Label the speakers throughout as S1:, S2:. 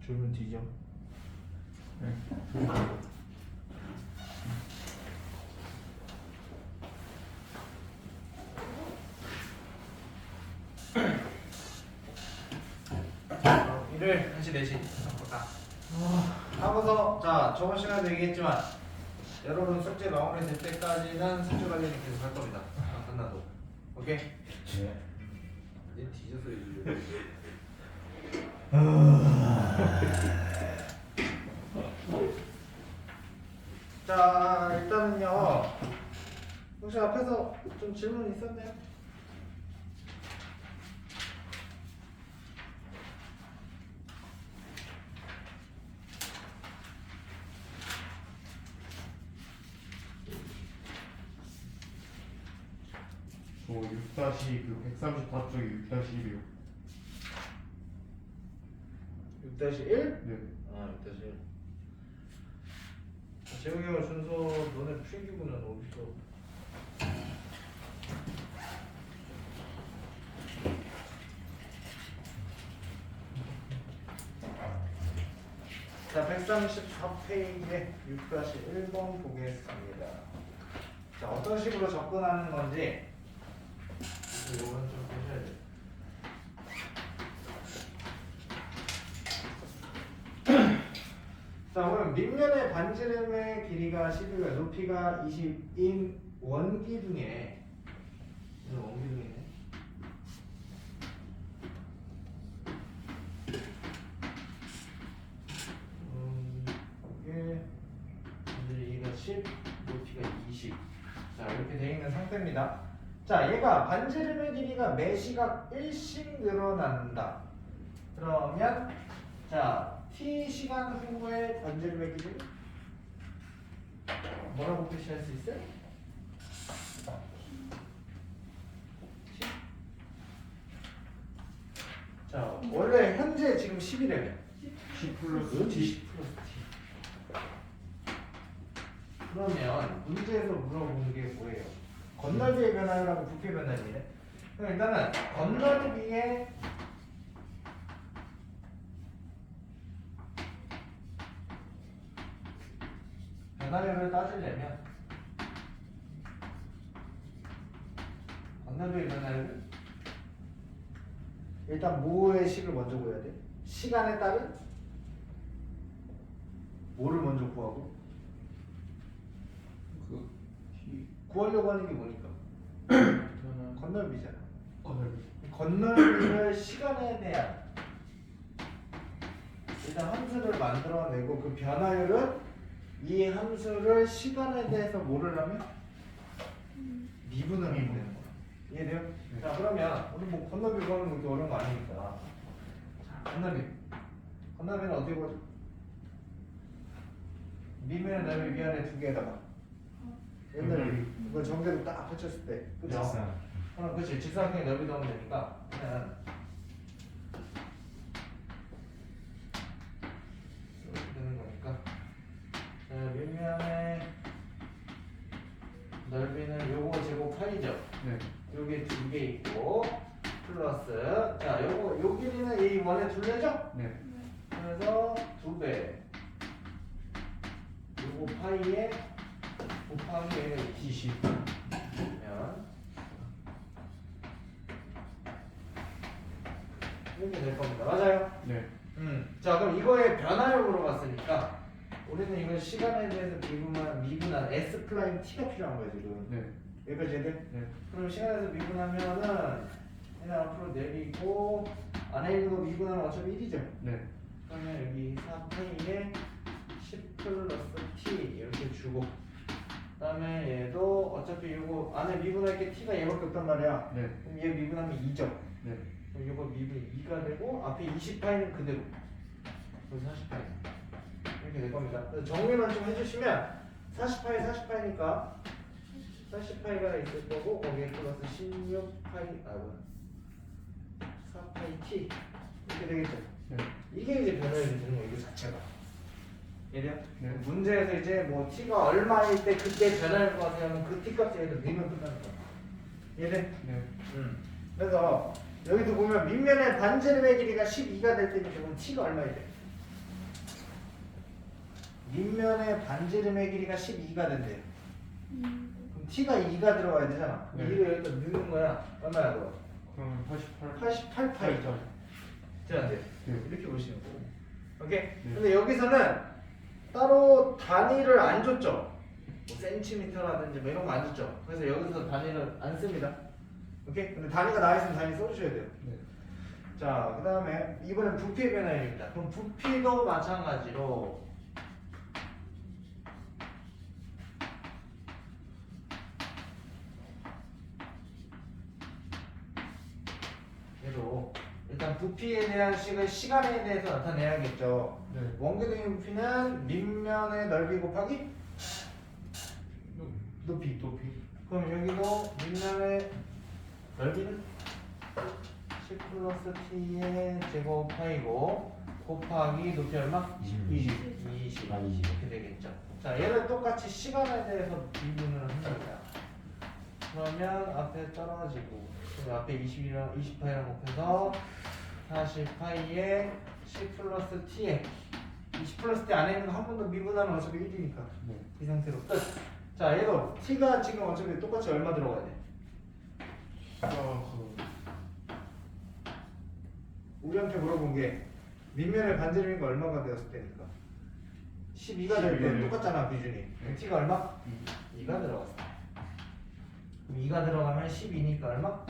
S1: 줄면 뒤져.
S2: 네.
S1: 일요일 1시 4시 바꿨다. 하고서 자 저번 시간에도 얘기했지만 여러분 숙제 마무리될 때까지는 숙제 관리는 계속 할 겁니다. 끝나도. 오케이?
S2: 네.
S1: 얘 뒤져서 이제. 자 일단은요. 혹시 앞에서 좀 질문 있었나요?
S2: 저 6-134쪽에 6-1이요.
S1: 6-1?
S2: 네.
S1: 아 6-1. 재욱이가 준서 너네 필기구는 어디서? 자 134페이지에 6-1번 보겠습니다. 자 어떤 식으로 접근하는 건지 이거는 좀 보셔야 돼요. 자 그럼 밑면의 반지름의 길이가 11과 높이가 20인 원기둥에 원기둥이네. 이게 반지름이가 10, 높이가 20. 자 이렇게 되어 있는 상태입니다. 자 얘가 반지름의 길이가 매 시각 1씩 늘어난다. 그러면 자 t 시간 후에 반지름의 길이 뭐라고 표시할 수 있어요? 자 원래 현재 지금 10이래요.
S2: 10 플러스
S1: 그렇지,
S2: T.
S1: 10 플러스 t. 그러면 문제에서 물어보는 게 뭐예요? 건널비의 변화율하고 부피의 변화율이네. 그럼 일단은 건널비의 변화율을 따지려면 건널비의 변화율을 일단 뭐의 식을 먼저 구해야 돼? 시간에 따른 뭐를 먼저 구하고?
S2: 그 T.
S1: 구하려고 하는 게 뭐니까?
S2: 저는
S1: 건널비잖아.
S2: 건널비.
S1: 건널비를 시간에 대한 일단 함수를 만들어내고 그 변화율은 이 함수를 시간에 대해서 뭐를 하면? 미분을 하면 되는 거야. 이해돼요?
S2: 네.
S1: 자 그러면 우리 뭐 건널비 구하는 것도 어려운 거 아니니까. 자 건널비. 건널비는 어떻게 보죠? 밑면의 넓이 위아래 두 개에다가 옛날에 이걸 정대로 딱 펼쳤을 때 그쵸? 그럼 그치 직사각형의 넓이 더하면 되니까 그냥 이렇게 되는 거니까 밑면의 넓이는 요거 제곱 파이죠?
S2: 네.
S1: 요게 두 개 있고 플러스 자 요거 요 길이는 이 원의 둘레죠?
S2: 네.
S1: 그래서 2배 요거 파이에 곱하기 얘는 20 면 이렇게 될 겁니다. 맞아요?
S2: 네.
S1: 자 그럼 이거의 변화를 물어봤으니까 우리는 이걸 시간에 대해서 미분한 S 플라임 T가 필요한 거야 지금.
S2: 네.
S1: 여기까지 해야 돼?
S2: 네.
S1: 그럼 시간에서 미분하면은 얘는 앞으로 내리고 안에 있는 거 미분하면 어차피 1이죠?
S2: 네.
S1: 그러면 여기 4파이에 10 플러스 T 이렇게 주고 그 다음에 얘도 어차피 이거 안에 미분할 게 T가 얘밖에 없단 말이야.
S2: 네.
S1: 그럼 얘 미분하면 2죠?
S2: 네.
S1: 그럼 이거 미분이 2가 되고 앞에 20파이는 그대로 그래서 40파이 이렇게 될 겁니다. 그래서 정리만 좀 해주시면 40파이 40파이니까 40파이가 있을 거고 거기에 플러스 16파이 4파이 T 이렇게 되겠죠?
S2: 네.
S1: 이게 이제 변화율이 되는 거예요. 이거 자체가 이해돼요?
S2: 네.
S1: 문제에서 이제 뭐 T가 얼마일 때 그때 변화율 구하면 그 T 값에 넣으면 끝나는 거야. 이해돼?
S2: 네.
S1: 그래서 여기도 보면 밑면의 반지름의 길이가 12가 될 때는 지금 T가 얼마야 돼? 밑면의 반지름의 길이가 12가 된대요. 그럼 t가 2가 들어가야 되잖아.
S2: 네.
S1: 2를 여기다 넣는 거야. 얼마야 그거?
S2: 그러면 88.
S1: 88파이. 자, 네.
S2: 네.
S1: 이렇게 보시는 거고. 오케이?
S2: 네.
S1: 근데 여기서는 따로 단위를 안 줬죠. 뭐 센티미터라든지 뭐 이런 거 안 줬죠. 그래서 여기서 단위를 안 씁니다. 오케이? 근데 단위가 나와 있으면 단위 써주셔야 돼요.
S2: 네.
S1: 자, 그 다음에 이번엔 부피의 변화입니다. 그럼 부피도 마찬가지로 얘도 일단 부피에 대한 식을 시간에 대해서 나타내야겠죠.
S2: 네.
S1: 원궤도의 부피는 밑면의 넓이 곱하기 높이. 그럼 여기도 밑면의 넓이는 10 플러스 t의 제곱 파이고 곱하기 높이 얼마? 20.
S3: 아, 20.
S1: 이렇게 되겠죠. 자, 얘를 똑같이 시간에 대해서 미분을 합니다. 그러면 앞에 떨어지고 그리고 앞에 20이랑 20파이랑 곱해서 40파이에 10 플러스 t에 20 플러스 t 안에 있는 거 한 번 더 미분하면 어차피 1이니까
S2: 네.
S1: 이 상태로 끝. 자, 얘도 t가 지금 어차피 똑같이 얼마 들어가야 돼? 우리한테 물어본 게 밑면의 반지름이가 얼마가 되었을 때니까 12가 될 때
S2: 12.
S1: 똑같잖아 기준이. t가 얼마? 2가 들어갔어. 그럼 2가 들어가면 12니까 얼마?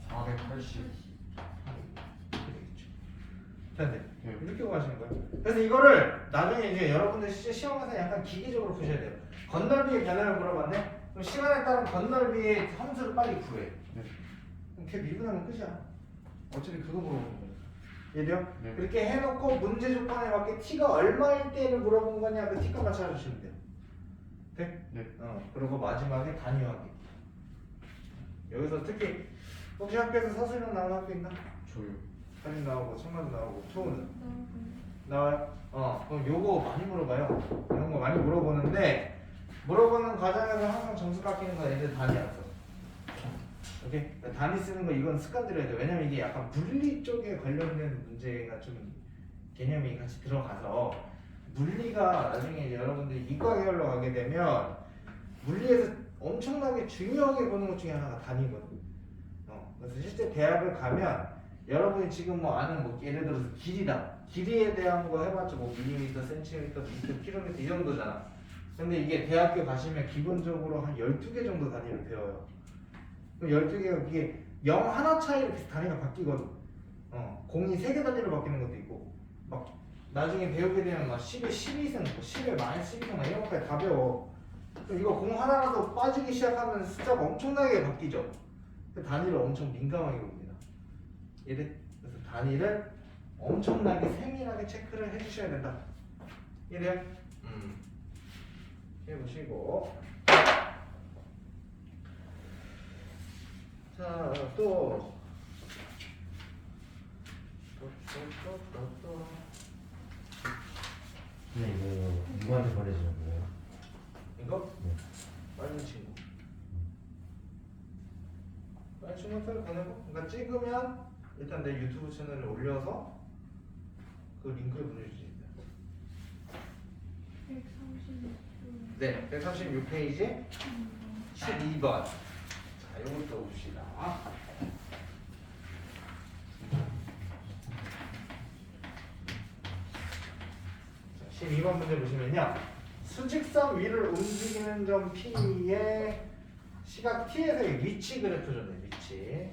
S2: 480.
S1: 이렇게 되겠죠. 됐네.
S2: 네.
S1: 이렇게 구하시는 거예요. 그래서 이거를 나중에 이제 여러분들 시험에서 약간 기계적으로 푸셔야 돼요. 건널비의 변화를 물어봤네. 그럼 시간에 따른 건널비의 함수를 빨리 구해.
S2: 네.
S1: 그럼 걔 미분하면 끝이야. 어차피 그거 물어보는 거예요. 이해돼요?
S2: 네.
S1: 그렇게 해놓고 문제 조건에 맞게 t가 얼마일 때를 물어본 거냐 그 t값만 찾아주시면 돼요. 돼?
S2: 네.
S1: 그리고 마지막에 단위하기. 여기서 특히 혹시 학교에서 서술형 나오는 학교 있나?
S2: 저요.
S1: 사진 나오고 청라도 나오고 초우는 나와요? 그럼 요거 많이 물어봐요. 이런 거 많이 물어보는데 물어보는 과정에서 항상 점수 깎이는 거 애들 단위 안 써. 오케이? 단위 쓰는 거 이건 습관 들여야 돼. 왜냐면 이게 약간 물리 쪽에 관련된 문제가 좀 개념이 같이 들어가서 물리가 나중에 이제 여러분들이 이과 계열로 가게 되면 물리에서 엄청나게 중요하게 보는 것 중에 하나가 단위거든. 그래서 실제 대학을 가면 여러분이 지금 뭐 아는 뭐 예를 들어서 길이다. 길이에 대한 거 해봤자 뭐 밀리미터, 센티미터, 미터, 킬로미터 이 정도잖아. 근데 이게 대학교 가시면 기본적으로 한 12개 정도 단위를 배워요. 그럼 12개가 이게 0 하나 차이로 단위가 바뀌거든. 공이 3개 단위로 바뀌는 것도 있고 막 나중에 배우게 되면 막 10에 12승, 뭐 10에 마이너스 12승 막 이런 것까지 다 배워. 그럼 이거 공 하나라도 빠지기 시작하면 숫자가 엄청나게 바뀌죠. 단위를 엄청 민감하게 봅니다. 그래서 단위를 엄청나게 세밀하게 체크를 해주셔야 된다. 이해돼요? 해보시고 자, 또
S3: 네, 이거 누구한테 보내주는 거예요?
S1: 이거?
S3: 네.
S1: 빨리 친구 빨리 친구한테 보내고 그러니까 찍으면 일단 내 유튜브 채널에 올려서 그 링크를 보내주시면 돼요.
S4: 136.
S1: 네, 136페이지 12번. 자, 이것도 봅시다. 자, 12번 문제 보시면요. 수직선 위를 움직이는 점 P의 시각 T에서의 위치 그래프 줬네, 위치.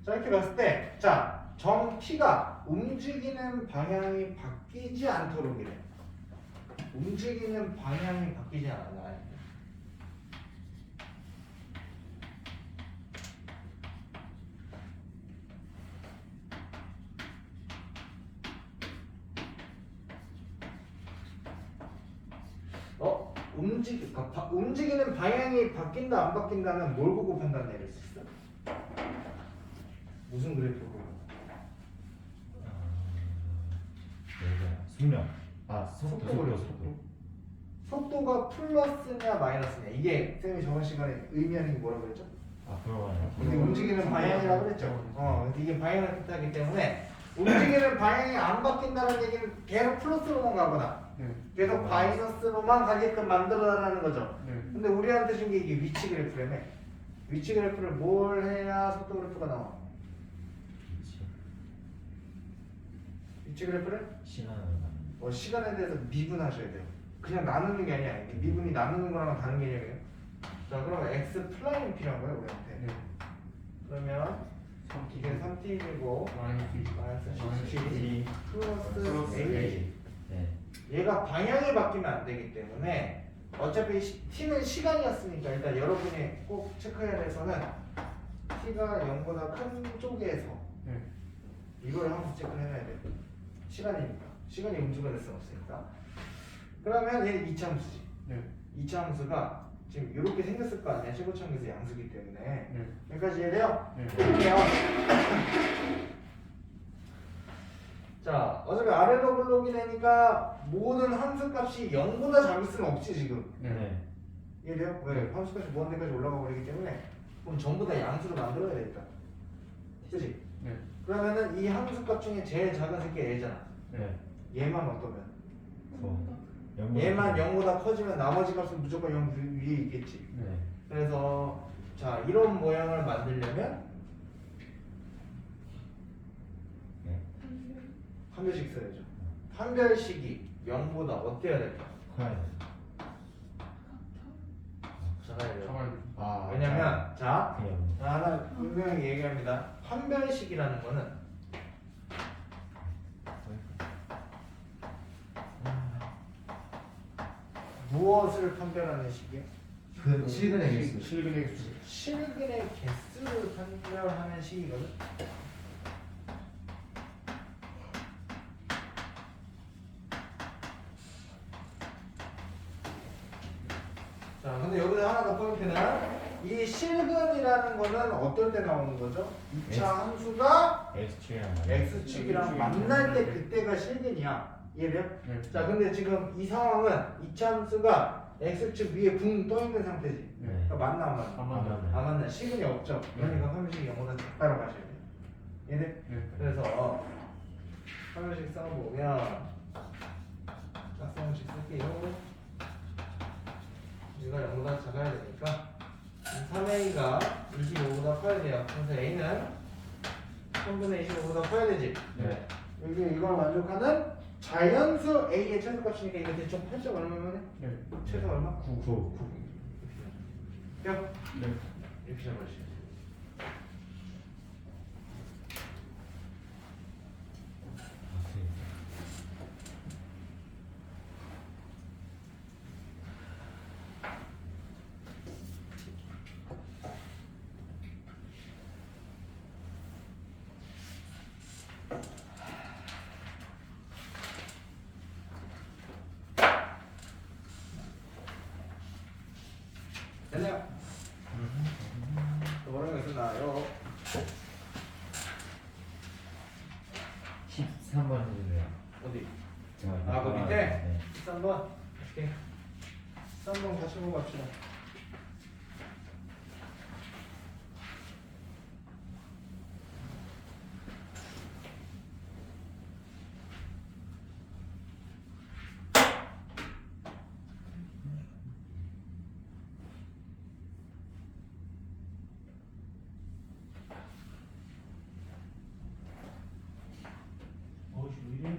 S1: 자, 이렇게 봤을 때, 자, 점 P가 움직이는 방향이 바뀌지 않도록 이래. 움직이는 방향이 바뀌지 않아요. 움직이는 방향이 바뀐다 안 바뀐다는 뭘 보고 판단 내릴 수 있어? 무슨 그래프 보고?
S3: 여기가 숙명. 아, 속도.
S1: 속도가 플러스냐 마이너스냐 이게 쌤이 저번 시간에 의미하는 게 뭐라고 그랬죠?
S3: 앞으로 가는
S1: 이게 움직이는 방향이라고 그랬죠. 근데 이게 방향을 뜻하기 때문에 움직이는 방향이 안 바뀐다는 얘기는 계속 플러스로만 가거나
S2: 네.
S1: 계속 마이너스로만 가게끔 만들어달라는 거죠.
S2: 네.
S1: 근데 우리한테 준 게 이게 위치 그래프라며. 위치 그래프를 뭘 해야 속도 그래프가 나와? 위치 그래프를
S3: 시간을 가는
S1: 시간에 대해서 미분하셔야 돼요. 그냥 나누는 게 아니야. 이게 미분이 나누는 거랑 다른 개념이에요. 자, 그러면 x 플라임 필요한 거예요, 우리한테.
S2: 네.
S1: 그러면 이게 3t이고 마이너스 17 플러스 a.
S3: 네.
S1: 얘가 방향이 바뀌면 안 되기 때문에 어차피 t는 시간이었으니까 일단 여러분이 꼭 체크해야 돼서는 t가 0보다 큰 쪽에서
S2: 네.
S1: 이걸 항상 체크를 해놔야 돼요. 시간이니까. 시간이 음수가 될 수는 없으니까. 그러면 얘는 이차함수지.
S2: 네.
S1: 이차함수가 지금 이렇게 생겼을 거 아니야. 최고차함수에서 양수기 때문에.
S2: 네.
S1: 여기까지 이해돼요?
S2: 네.
S1: 볼게요. 자, 어차피 아래로 블록이 되니까 모든 함수값이 0보다 작을 수는 없지 지금.
S3: 네.
S1: 이해돼요? 왜? 함수값이 무한 대까지 올라가 버리기 때문에 그럼 전부 다 양수로 만들어야 되니까. 그치?
S2: 네.
S1: 그러면은 이 함수값 중에 제일 작은 새끼가 얘잖아.
S3: 네.
S1: 얘만 어떠면?
S3: 영보다
S1: 얘만 0보다 커지면 나머지 값은 무조건 0 위에 있겠지.
S3: 네.
S1: 그래서 자 이런 모양을 만들려면
S3: 네.
S1: 한 별씩 써야죠. 한 별씩이 0보다 어때야 될까?
S3: 커야 돼.
S1: 작아야 돼요.
S2: 잡아야 돼.
S1: 왜냐면 자
S3: 그냥
S1: 하나 분명히 얘기합니다. 한 별씩이라는 거는 무엇을 판별하는 식이에요?
S3: 그 실근의 개수.
S2: 실근의 개수.
S1: 실근의 개수를 판별하는 식이거든. 자, 근데 여기서 하나 더 포인트는 이 실근이라는 거는 어떨 때 나오는 거죠? 2차 함수가
S3: X축이랑
S1: x축이랑 만날 때 그때가 실근이야. 이해돼요?
S2: 네.
S1: 자, 근데 지금 이 상황은 2차 함수가 x축 위에 붕 떠 있는 상태지.
S3: 네.
S1: 그러니까 맞나 안 맞나?
S2: 안 맞나?
S1: 안 맞나? 실근이 없죠. 그러니까 화면식 영어는 작가로 가셔야 돼요. 이해돼?
S2: 네.
S1: 그래서 화면식 써보면 짝수형식 쓸게요. 얘가 0보다 작아야 되니까 3a가 25보다 커야 돼요. 그래서 a는 3분의 25보다 커야 되지.
S3: 네.
S1: 여기 이걸 만족하는 자연수 a의 최소값이니까 이거 대충 8점 얼마면 해?
S2: 네.
S1: 최소 얼마?
S3: 9.
S1: 뼈?
S2: 네.
S1: 이렇게 잡아주시면 돼요. 됐나요? 또 뭐라고 했었나요?
S3: 13번 해주세요.
S1: 어디?
S3: 자,
S1: 그 밑에?
S3: 네.
S1: 13번? 오케이. 13번 같이 보고 갑시다. 어이씨, 왜 이래?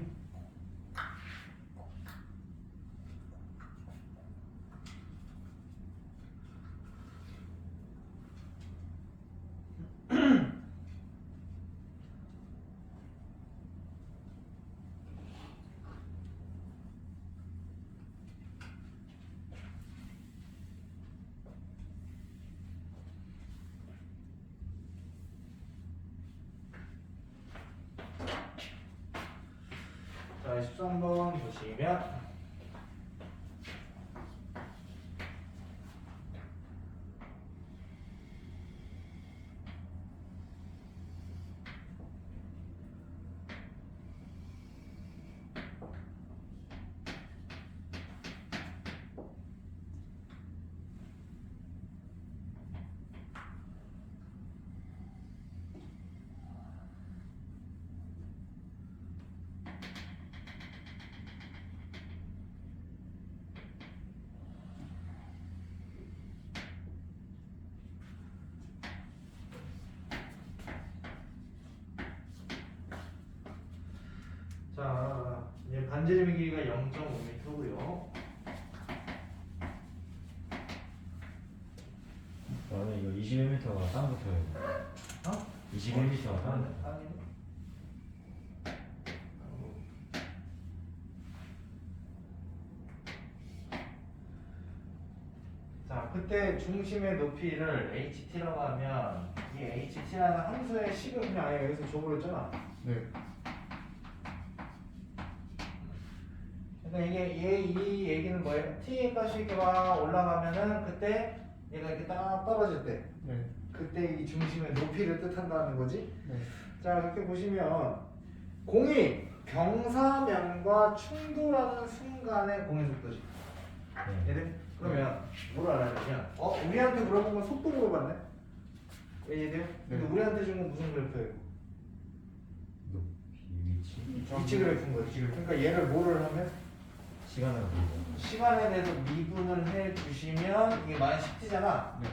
S1: 자, 13번 보시면 반지름의 길이가 0.5m고요.
S3: 나는 이거 21m가 땅 붙어요.
S1: 어?
S3: 21m가 땅 붙어요.
S1: 아니. 자, 그때 중심의 높이를 HT라고 하면 이 HT라는 함수의 식을 그냥 아예 여기서 줘버렸잖아.
S2: 네.
S1: 그러니까 이 얘기는 뭐예요? t의 값이 이렇게 막 올라가면은 그때 얘가 이렇게 딱 떨어질 때
S2: 네.
S1: 그때 이 중심의 높이를 뜻한다는 거지.
S2: 네.
S1: 자, 이렇게 보시면 공이 병사면과 충돌하는 순간의 공의 속도지.
S3: 네.
S1: 얘들 그러면 뭘 알아야 되냐? 우리한테 물어본 건 속도 물어봤네. 얘들 근데
S2: 네.
S1: 우리한테 준 건 무슨 그래프예요?
S3: 높이 위치
S1: 위치 그래프인 거지. 그러니까 얘를 뭐를 하면
S3: 시간을 보고.
S1: 시간에 대해서 미분을 해 주시면 이게 마이너스 10t잖아.
S2: 네.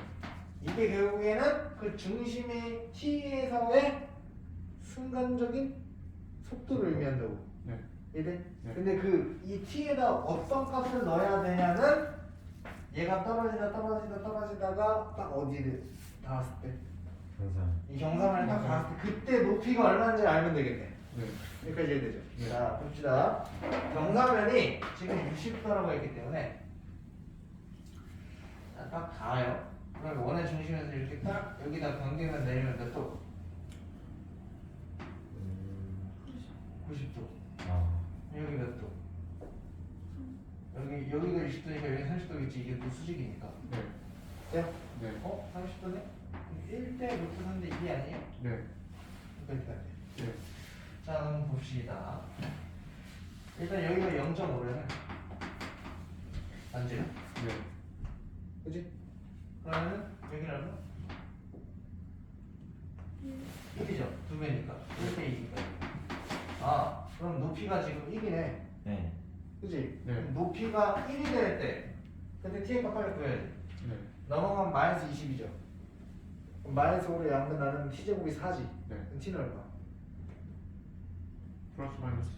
S1: 이게 결국에는 그 중심의 t에서의 순간적인 속도를 의미한다고.
S2: 네.
S1: 이해돼?
S2: 네.
S1: 근데 그 이 t에다 어떤 값을 넣어야 되냐는 얘가 떨어지다가 딱 어디를 닿았을 때,
S3: 경산.
S1: 이 경사만에 딱 닿았을 때 그때 높이가 얼마인지 알면 되겠네.
S2: 네.
S1: 여기까지 이해되죠?
S2: 네.
S1: 자, 봅시다. 경사면이 지금 60도라고 했기 때문에 자, 딱 닿아요. 그러면 원의 중심에서 이렇게 딱 여기다 변경을 내리면 몇 도? 90도.
S3: 아.
S1: 여기 몇 도? 여기가 20도니까 여기 30도겠지. 이게 또 수직이니까.
S2: 네.
S1: 네?
S2: 네.
S1: 30도네? 1대 루트 3대 2 아니에요?
S2: 네.
S1: 그러니까
S2: 네.
S1: 자, 그럼 봅시다. 일단 여기가 0.5래는 반지름?
S2: 네.
S1: 그지? 그러면은 여기는 얼마? 1이죠. 2배니까. 1대 2니까. 아, 그럼 높이가 지금 1이네.
S3: 네.
S1: 그지?
S2: 네.
S1: 그럼 높이가 1이 될 때, 근데 t의 값 빨리 구해야지.
S2: 네.
S1: 넘어가면 마이너스 20이죠. 그럼 마이너스 5로 양분 나누면 t제곱이 4지.
S2: 네.
S1: 그럼 t는 얼마?
S2: 플러스 마이너스.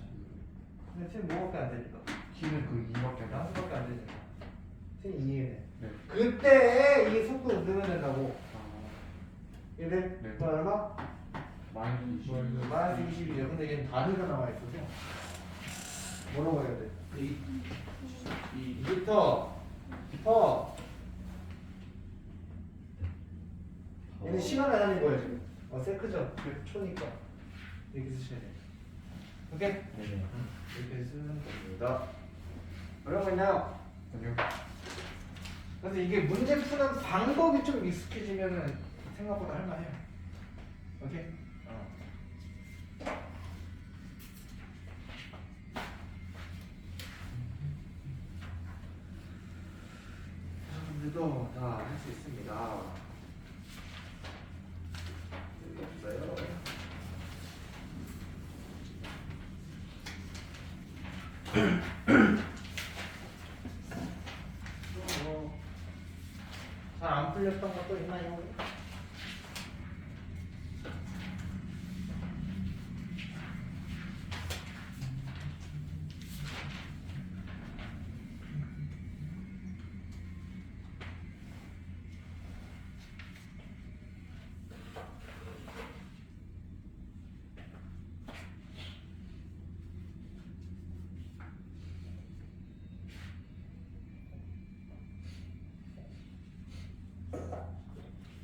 S1: 근데 t는 뭐밖에 안 되니까.
S2: 키는 그 2밖에 안 돼.
S1: 양수밖에 안 되니까. t는 2이네.
S2: 네.
S1: 그때 이 속도 넣으면 된다고.
S2: 아.
S1: 얘들
S2: 네.
S1: 그 얼마?
S2: 마이너스 20.
S1: 마이너스 20이죠. 근데 얘는 단위가 나와 있어서 뭐라고 해야 돼? 2m 퍼. 얘는 시간에 달린 거야 지금. 세크죠? 초니까 이렇게 쓰셔야 돼. 오케이?
S3: 네.
S1: 이렇게 쓰는 겁니다. 어려운 거 있나요?
S2: 아니요.
S1: 그래서 이게 문제 푸는 방법이 좀 익숙해지면은 생각보다 할만해요. 오케이? 여러분들도 다 할 수 있습니다. 여기 없어요. 잘 안 풀렸던 것도 있나요?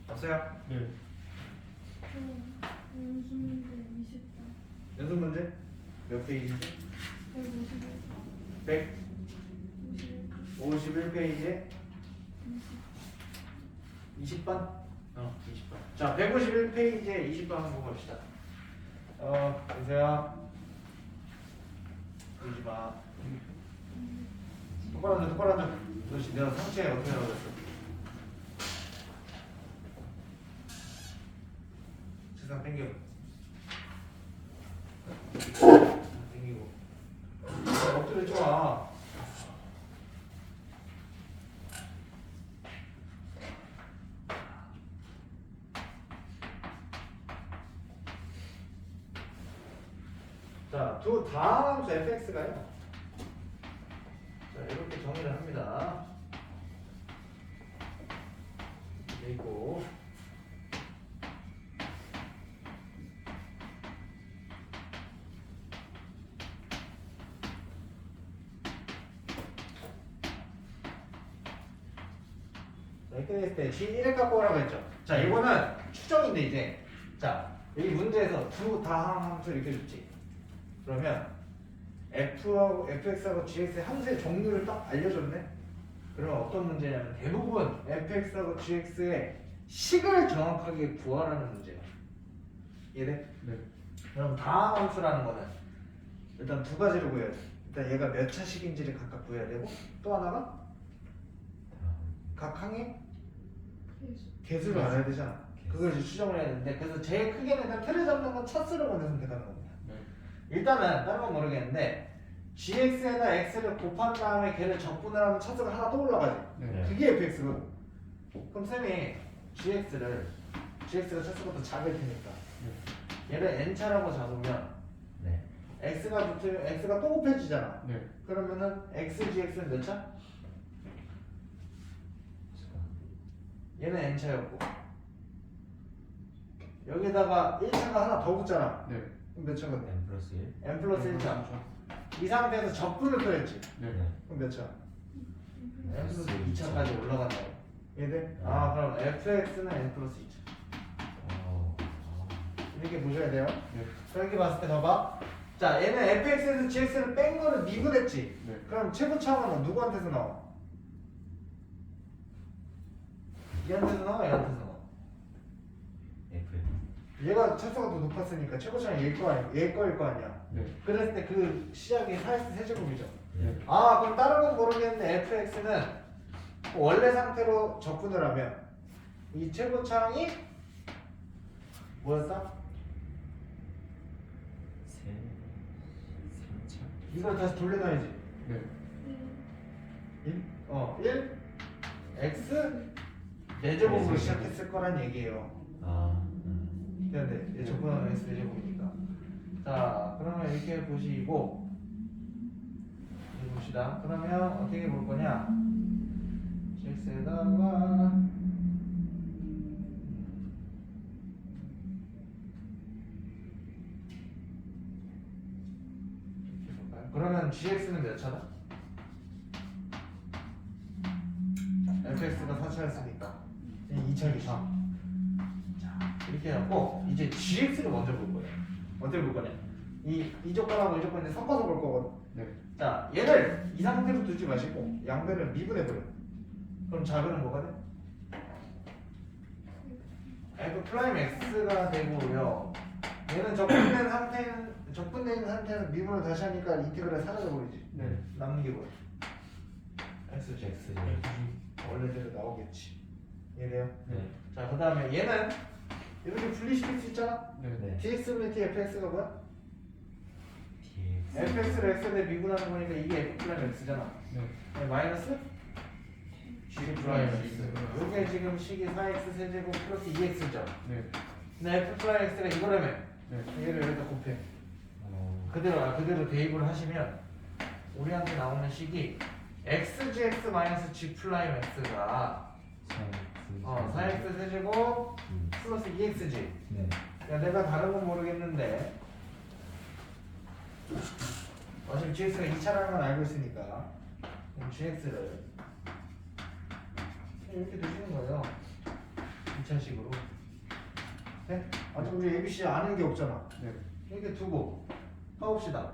S1: 없어요?
S2: 네.
S1: 연습 문제? 몇 페이지지? 151페이지에 20번? 20번. 자, 151페이지에 20번 한번 봅시다. 보세요. 보지 마. 똑바로 앉아, 똑바로 앉아. 그렇지, 내가 상체에 어떻게 하라고 그랬어? 세상 당겨. 당기고. 엎드려 좋아. 자, 두 다음 수 fx가요. 이렇게 됐을 때 G1을 갖고 오라고 했죠. 자, 이거는 추정인데 이제 자, 여기 문제에서 두 다항 함수 이렇게 줬지. 그러면 f하고 fx하고 gx의 함수의 종류를 딱 알려줬네. 그러면 어떤 문제냐면 대부분 fx하고 gx의 식을 정확하게 구하라는 문제야. 이해돼?
S2: 네.
S1: 그럼 다항 함수라는 거는 일단 두 가지를 구해야 돼. 일단 얘가 몇 차식인지를 각각 구해야 되고 또 하나가 각 항의 개수를 알아야 되잖아. 그걸 이제 추정을 해야 되는데 그래서 제일 크게는 일단 틀을 잡는 건 차수를 먼저 선택하는 겁니다.
S2: 네.
S1: 일단은 다른 건 모르겠는데 gx에다 x를 곱한 다음에 걔를 적분을 하면 차수가 하나 또 올라가지.
S2: 네.
S1: 그게 fx거든. 그럼 쌤이 gx가 차수가 더 작을 테니까 얘를 n차라고 잡으면
S3: 네.
S1: x가 또 곱해지잖아.
S2: 네.
S1: 그러면은 x gx는 몇 차? 얘는 n차였고 여기다가 1차가 하나 더 붙잖아.
S2: 네.
S1: 그럼 몇 차거든?
S3: n 플러스 1.
S1: n 플러스 1차. 이 상태에서 적분을 더했지.
S2: 네.
S1: 그럼 몇 차? n 플러스
S3: 플러스
S1: 2차까지 올라간다고. 이해돼? 아 그럼 fx는 n 플러스 2차. 이렇게 보셔야 돼요.
S2: 네.
S1: 그렇게 봤을 때 봐봐. 자 얘는 fx에서 gx를 뺀 거를 미분했지.
S2: 네.
S1: 그럼 최고차항은 누구한테서 나와? 얘한테서 나와? 얘한테서 나와?
S3: f.
S1: 얘가 차수가 더 높았으니까 최고차항이 얘 거일 거 아니야.
S2: 네.
S1: 그랬을 때 그 시작이 4x 세제곱이죠.
S3: 네.
S1: 아 그럼 다른 건 모르겠는데 fx는 원래 상태로 적분을 하면 이 최고차항이 뭐였다?
S3: 3차.
S1: 이걸 다시 돌려놔야지.
S2: 네.
S1: 1 x 4제곱으로 시작했을 거란 얘기예요.
S3: 아.
S1: 근데 적분하면 x 4제곱이니까. 자 그러면 이렇게 보시고 이제 봅시다. 그러면 어떻게 볼 거냐? gx에다가 그러면 gx는 몇 차다? fx가 4차였으니까 2차겠죠. 자 이렇게 해갖고 이제 gx를 먼저 볼 거예요. 어떻게 볼 거냐? 이 조건하고 이 조건을 섞어서 볼 거거든.
S2: 네.
S1: 자 얘를 이 상태로 두지 마시고 양변을 미분해버려. 그럼 작은은 뭐가 돼? f 프라임 x가 되고요. 얘는 적분된 상태에서 미분을 다시 하니까 인테그랄 사라져버리지.
S2: 네.
S1: 남는 게 뭐야? x지.
S3: x.
S1: 원래대로 나오겠지. 이해돼요?
S3: 네.
S1: 자 그 다음에 얘는 이렇게 분리시킬 수 있잖아.
S2: 네.
S3: 네.
S1: dx t fx가 뭐야?
S3: dx.
S1: fx를 x에 미분하는 거니까 이게 f 프라임 x잖아.
S2: 네.
S1: 마이너스 g 프라임 x. 요게 지금 식이 4x 세제곱 플러스 2x죠.
S2: 네.
S1: 근데 f 프라임 x가 이거라며.
S2: 네.
S1: 얘를 여기다 곱해. 그대로 대입을 하시면 우리한테 나오는 식이 xgx 마이너스 g 프라임 x가 4x 세제곱 플러스 2xg.
S3: 네.
S1: 야, 내가 다른 건 모르겠는데 어차피 gx가 2차라는 건 알고 있으니까 그럼 gx를 이렇게 두시는 거예요. 2차식으로. 네? 아직 우리 ABC 아는 게 없잖아.
S2: 네.
S1: 이렇게 두고 해봅시다.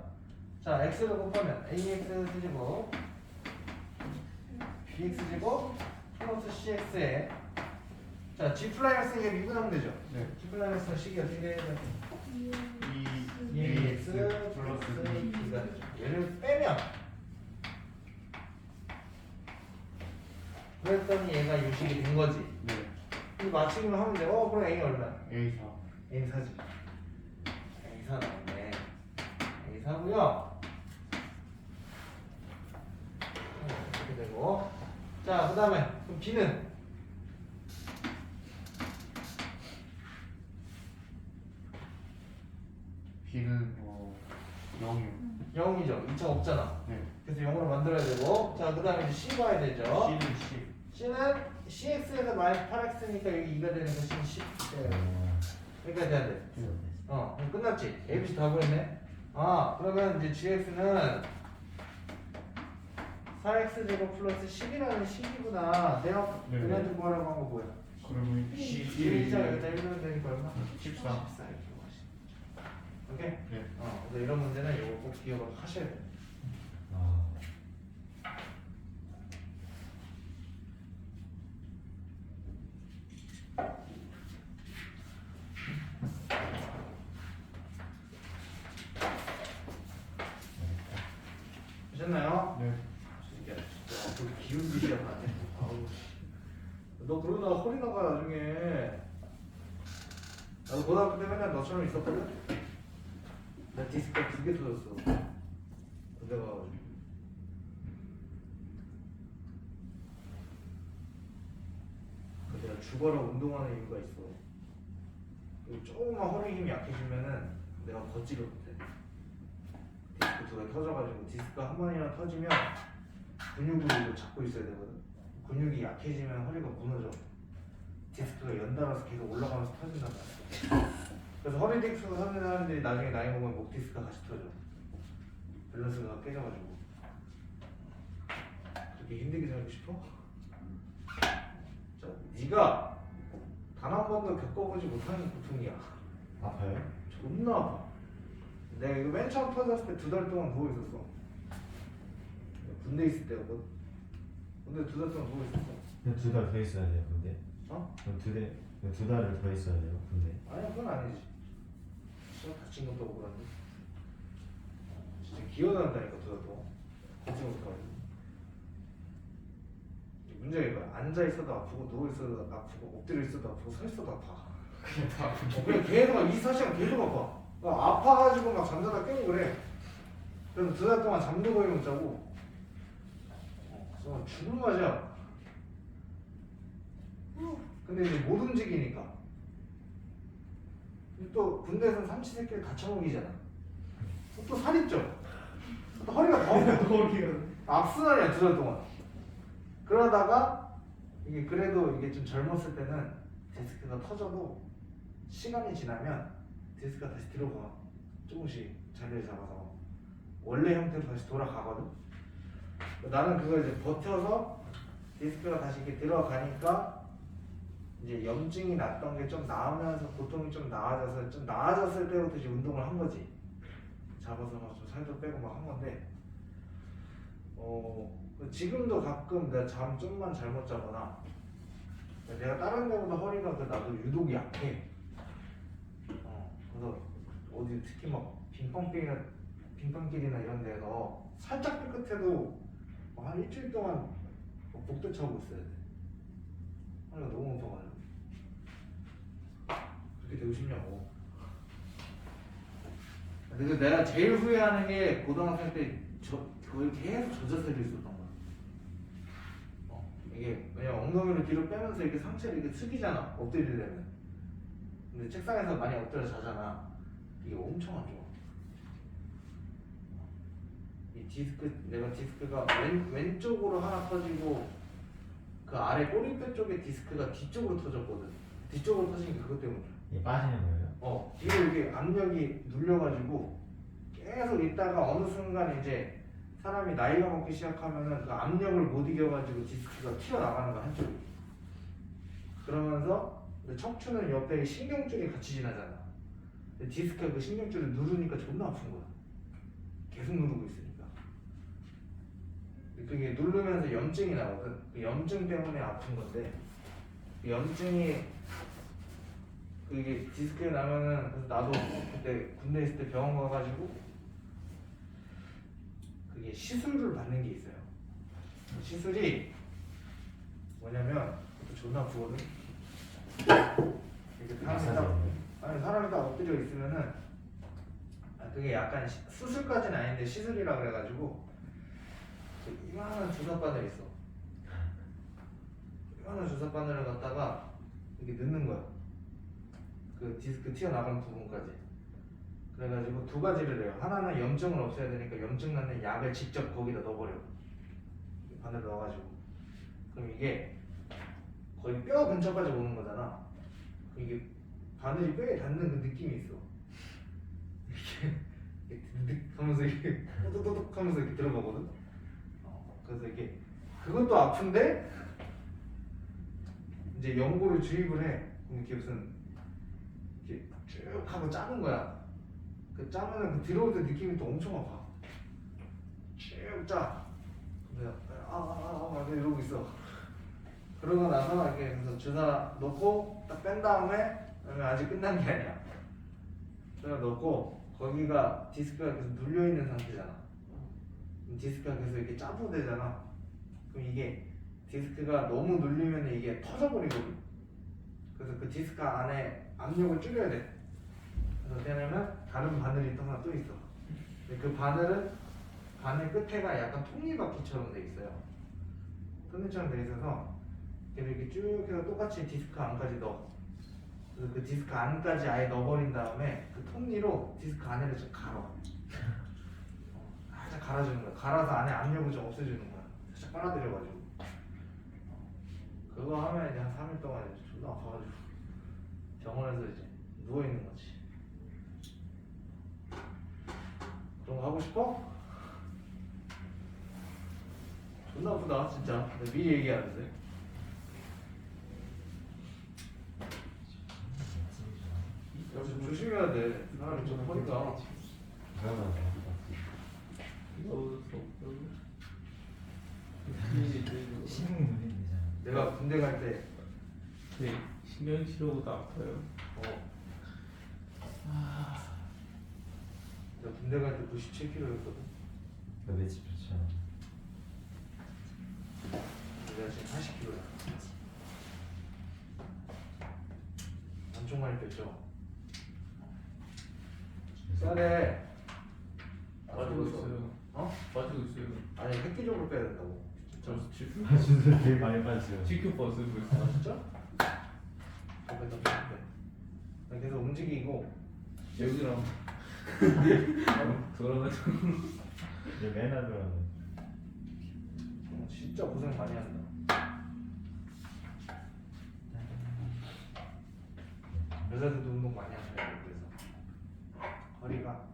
S1: 자, x를 곱하면 ax 제곱 bx 제곱 플러스 cx에 자, g 플라이 x에 미분하면 되죠.
S2: 네.
S1: g 플라이 x 식이 어떻게 돼야 돼?
S2: 2ax
S1: 플러스 b가 되죠. 얘를 빼면 그랬더니 얘가 유식이 된 거지.
S2: 네.
S1: 이 맞추기만 하면 돼. 그럼 a 얼마야?
S2: A4.
S1: a 4지. a 4 나오네. a 4고요. 이렇게 되고. 자, 그다음에 그럼 b는
S2: B는 0이요.
S1: 0이죠. 2차 없잖아.
S2: 네.
S1: 그래서 0으로 만들어야 되고. 자, 그다음에 이제 c 봐야 되죠.
S2: C는 C.
S1: c는 cx에서 마이너스 8x니까 여기 2가 되는 거 c는 10. 여기까지 돼야 돼. 그럼 끝났지? ABC 다 구했네? 아, 그러면 이제 gx는 4x제곱 플러스 10이라는 식이구나. 내가
S2: 네.
S1: 그래가지고 뭐라고 한 거 뭐야?
S2: 그러면
S1: 11자 여기다 1면 되니까 얼마?
S2: 14.
S1: 14 이렇게 구하시. 오케이?
S2: 네.
S1: 그래서 이런 문제는 이거 꼭 기억을 하셔야 돼요.
S3: 아.
S1: 되셨나요?
S2: 네.
S1: 진짜 그 기운기 시작하네. 아우 씨. 너 그러다가 허리 나가 나중에. 나도 고등학교 때 맨날 너처럼 있었거든. 나 디스크 2개 터졌어. 군대 가가지고. 그 내가 죽어라 운동하는 이유가 있어. 그리고 조금만 허리 힘이 약해지면은 내가 걷지를 못해. 디스크 2개 터져가지고 디스크가 한 번이나 터지면 근육으로 이거 잡고 있어야 되거든. 근육이 약해지면 허리가 무너져. 디스크가 연달아서 계속 올라가면서 터진단 말이야. 그래서 허리 디스크가 터지는 사람들이 나중에 나이 먹으면 목 디스크가 같이 터져. 밸런스가 깨져가지고. 그렇게 힘들게 살고 싶어? 자, 네가 단 한 번도 겪어보지 못하는 고통이야.
S3: 아파요?
S1: 존나 아파. 내가 이거 맨 처음 터졌을 때 2달 동안 누워 있었어. 군대 있을 때거든. 근데 2달 동안 누워 있었어.
S3: 그럼 2달 더 있어야 돼요, 근데?
S1: 어?
S3: 그럼 두 달을 더 있어야 돼요, 근데?
S1: 아니야, 그건 아니지. 시간 다친 것도 없고 그런데. 진짜 기어난다니까 2달 동안. 걷지 못해가지고. 문제가 이거야. 앉아 있어도 아프고 누워 있어도 아프고 엎드려 있어도 아프고 서 있어도 아파.
S2: 그냥 다 아픈
S1: 그냥 계속 막 24시간 계속 아파. 아파가지고 막 잠자다 깨고 그래. 그래서 2달 동안 잠도 거의 못 자고. 정말 죽을 맛이야. 근데 이제 못 움직이니까. 또 군대에서는 삼시세끼를 다 처먹이잖아. 또 살이 쪄. 또 허리가 더 아파.
S2: 허리가
S1: 악순환이야 2달 동안. 그러다가 이게 그래도 이게 좀 젊었을 때는 디스크가 터져도 시간이 지나면 디스크가 다시 들어가. 조금씩 자리를 잡아서 원래 형태로 다시 돌아가거든. 나는 그걸 이제 버텨서 디스크가 다시 이렇게 들어가니까 이제 염증이 났던 게 좀 나으면서 고통이 좀 나아져서 좀 나아졌을 때부터 이제 운동을 한 거지. 잡아서 막 좀 살도 빼고 막 한 건데 지금도 가끔 내가 잠 좀만 잘못 자거나 내가 다른 데보다 허리가 나도 유독 약해. 그래서 어디 특히 막 빙판길이나 이런 데서 살짝 삐끗해도 한 일주일 동안 복도 차고 있어야 돼. 허리가 너무 아파가지고. 그렇게 되고 싶냐고. 근데 내가 제일 후회하는 게 고등학생 때 거의 계속 젖어서 있었던 거야. 이게 왜냐면 엉덩이를 뒤로 빼면서 이렇게 상체를 이렇게 숙이잖아. 엎드리려면. 근데 책상에서 많이 엎드려 자잖아. 이게 엄청 안 좋아. 이 내가 디스크가 왼쪽으로 하나 터지고 그 아래 꼬리뼈 쪽에 디스크가 뒤쪽으로 터졌거든. 뒤쪽으로 터진 게 그것 때문이야.
S3: 이게 빠지는 거예요?
S1: 뒤로 이렇게 압력이 눌려가지고 계속 있다가 어느 순간 이제 사람이 나이가 먹기 시작하면은 그 압력을 못 이겨가지고 디스크가 튀어나가는 거야, 한쪽이. 그러면서 척추는 옆에 신경줄이 같이 지나잖아. 근데 디스크가 그 신경줄을 누르니까 존나 아픈 거야. 계속 누르고 있으니까. 그게 누르면서 염증이 나거든. 그 염증 때문에 아픈 건데 그 염증이 그게 디스크에 나면은 그래서 나도 그때 군대 있을 때 병원 가가지고 그게 시술을 받는 게 있어요. 시술이 뭐냐면 그것도 존나 아프거든. 이렇게 사람이 딱 엎드려 있으면은 그게 약간 수술까지는 아닌데 시술이라 그래가지고 그 이만한 주사 바늘 있어. 이만한 주사 바늘을 갖다가 이렇게 넣는 거야. 그 디스크 튀어나가는 부분까지. 그래가지고 두 가지를 해요. 하나는 염증을 없애야 되니까 염증 나는 약을 직접 거기다 넣어버려. 바늘 넣어가지고. 그럼 이게 거의 뼈 근처까지 오는 거잖아. 이게 바늘이 뼈에 닿는 그 느낌이 있어. 이렇게 득 하면서 이렇게 또둑 하면서 이렇게 들어가거든. 그래서 이게 그것도 아픈데 이제 연고를 주입을 해. 그럼 이렇게 무슨 이렇게 쭉 하고 짜는 거야. 그 짜면은 그 들어올 때 느낌이 또 엄청 아파. 쭉 짜. 근데 막 이러고 있어. 그러고 나서 이렇게 그래서 주사 넣고 딱 뺀 다음에 그러면 아직 끝난 게 아니야. 주사 넣고 거기가 디스크가 계속 눌려 있는 상태잖아. 디스크가 계속 이렇게 짜부되잖아. 그럼 이게 디스크가 너무 눌리면 이게 터져버리거든. 그래서 그 디스크 안에 압력을 줄여야 돼. 그래서 되려면 다른 바늘이 또 하나 또 있어. 근데 그 바늘은 바늘 끝에가 약간 톱니바퀴처럼 돼 있어요. 톱니처럼 돼 있어서 이렇게 쭉 해서 똑같이 디스크 안까지 넣어. 그래서 그 디스크 안까지 아예 넣어버린 다음에 그 톱니로 디스크 안에를 좀 갈아. 살짝 갈아주는 거야. 갈아서 안에 압력을 좀 없애주는 거야. 살짝 빨아들여가지고. 그거 하면 이제 한 3일 동안 이제 존나 아파가지고 병원에서 이제 누워있는 거지. 그런 거 하고 싶어? 존나 아프다 진짜. 내가 미리 얘기하는데. 야, 좀 조심해야 돼. 사람이 좀 허리가.
S3: 그러면 신경이 눌리면 되잖아.
S1: 내가 군대 갈 때
S2: 네, 신경 치료보다 아파요.
S1: 내가 군대 갈 때 97kg였거든.
S3: 너 매집 좋잖아.
S1: 내가 지금 80kg야. 엄청 많이 뺐죠. 쌀에
S2: 빠지고 있어요.
S1: 어?
S2: 빠지고 있어요.
S1: 아니 획기적으로 빼야 된다고.
S2: 저 지금
S3: 아 진짜 되게 많이 빠졌어요.
S2: GQ 버스 쓰고
S1: 아
S2: 있어요.
S1: 진짜? 나 계속 움직이고.
S2: 여기랑 돌아가지고
S3: 이제 맨날 들어가는.
S1: 진짜 고생 많이 한다. 여자들도 운동 많이 하셔야 돼. 그래서 허리가.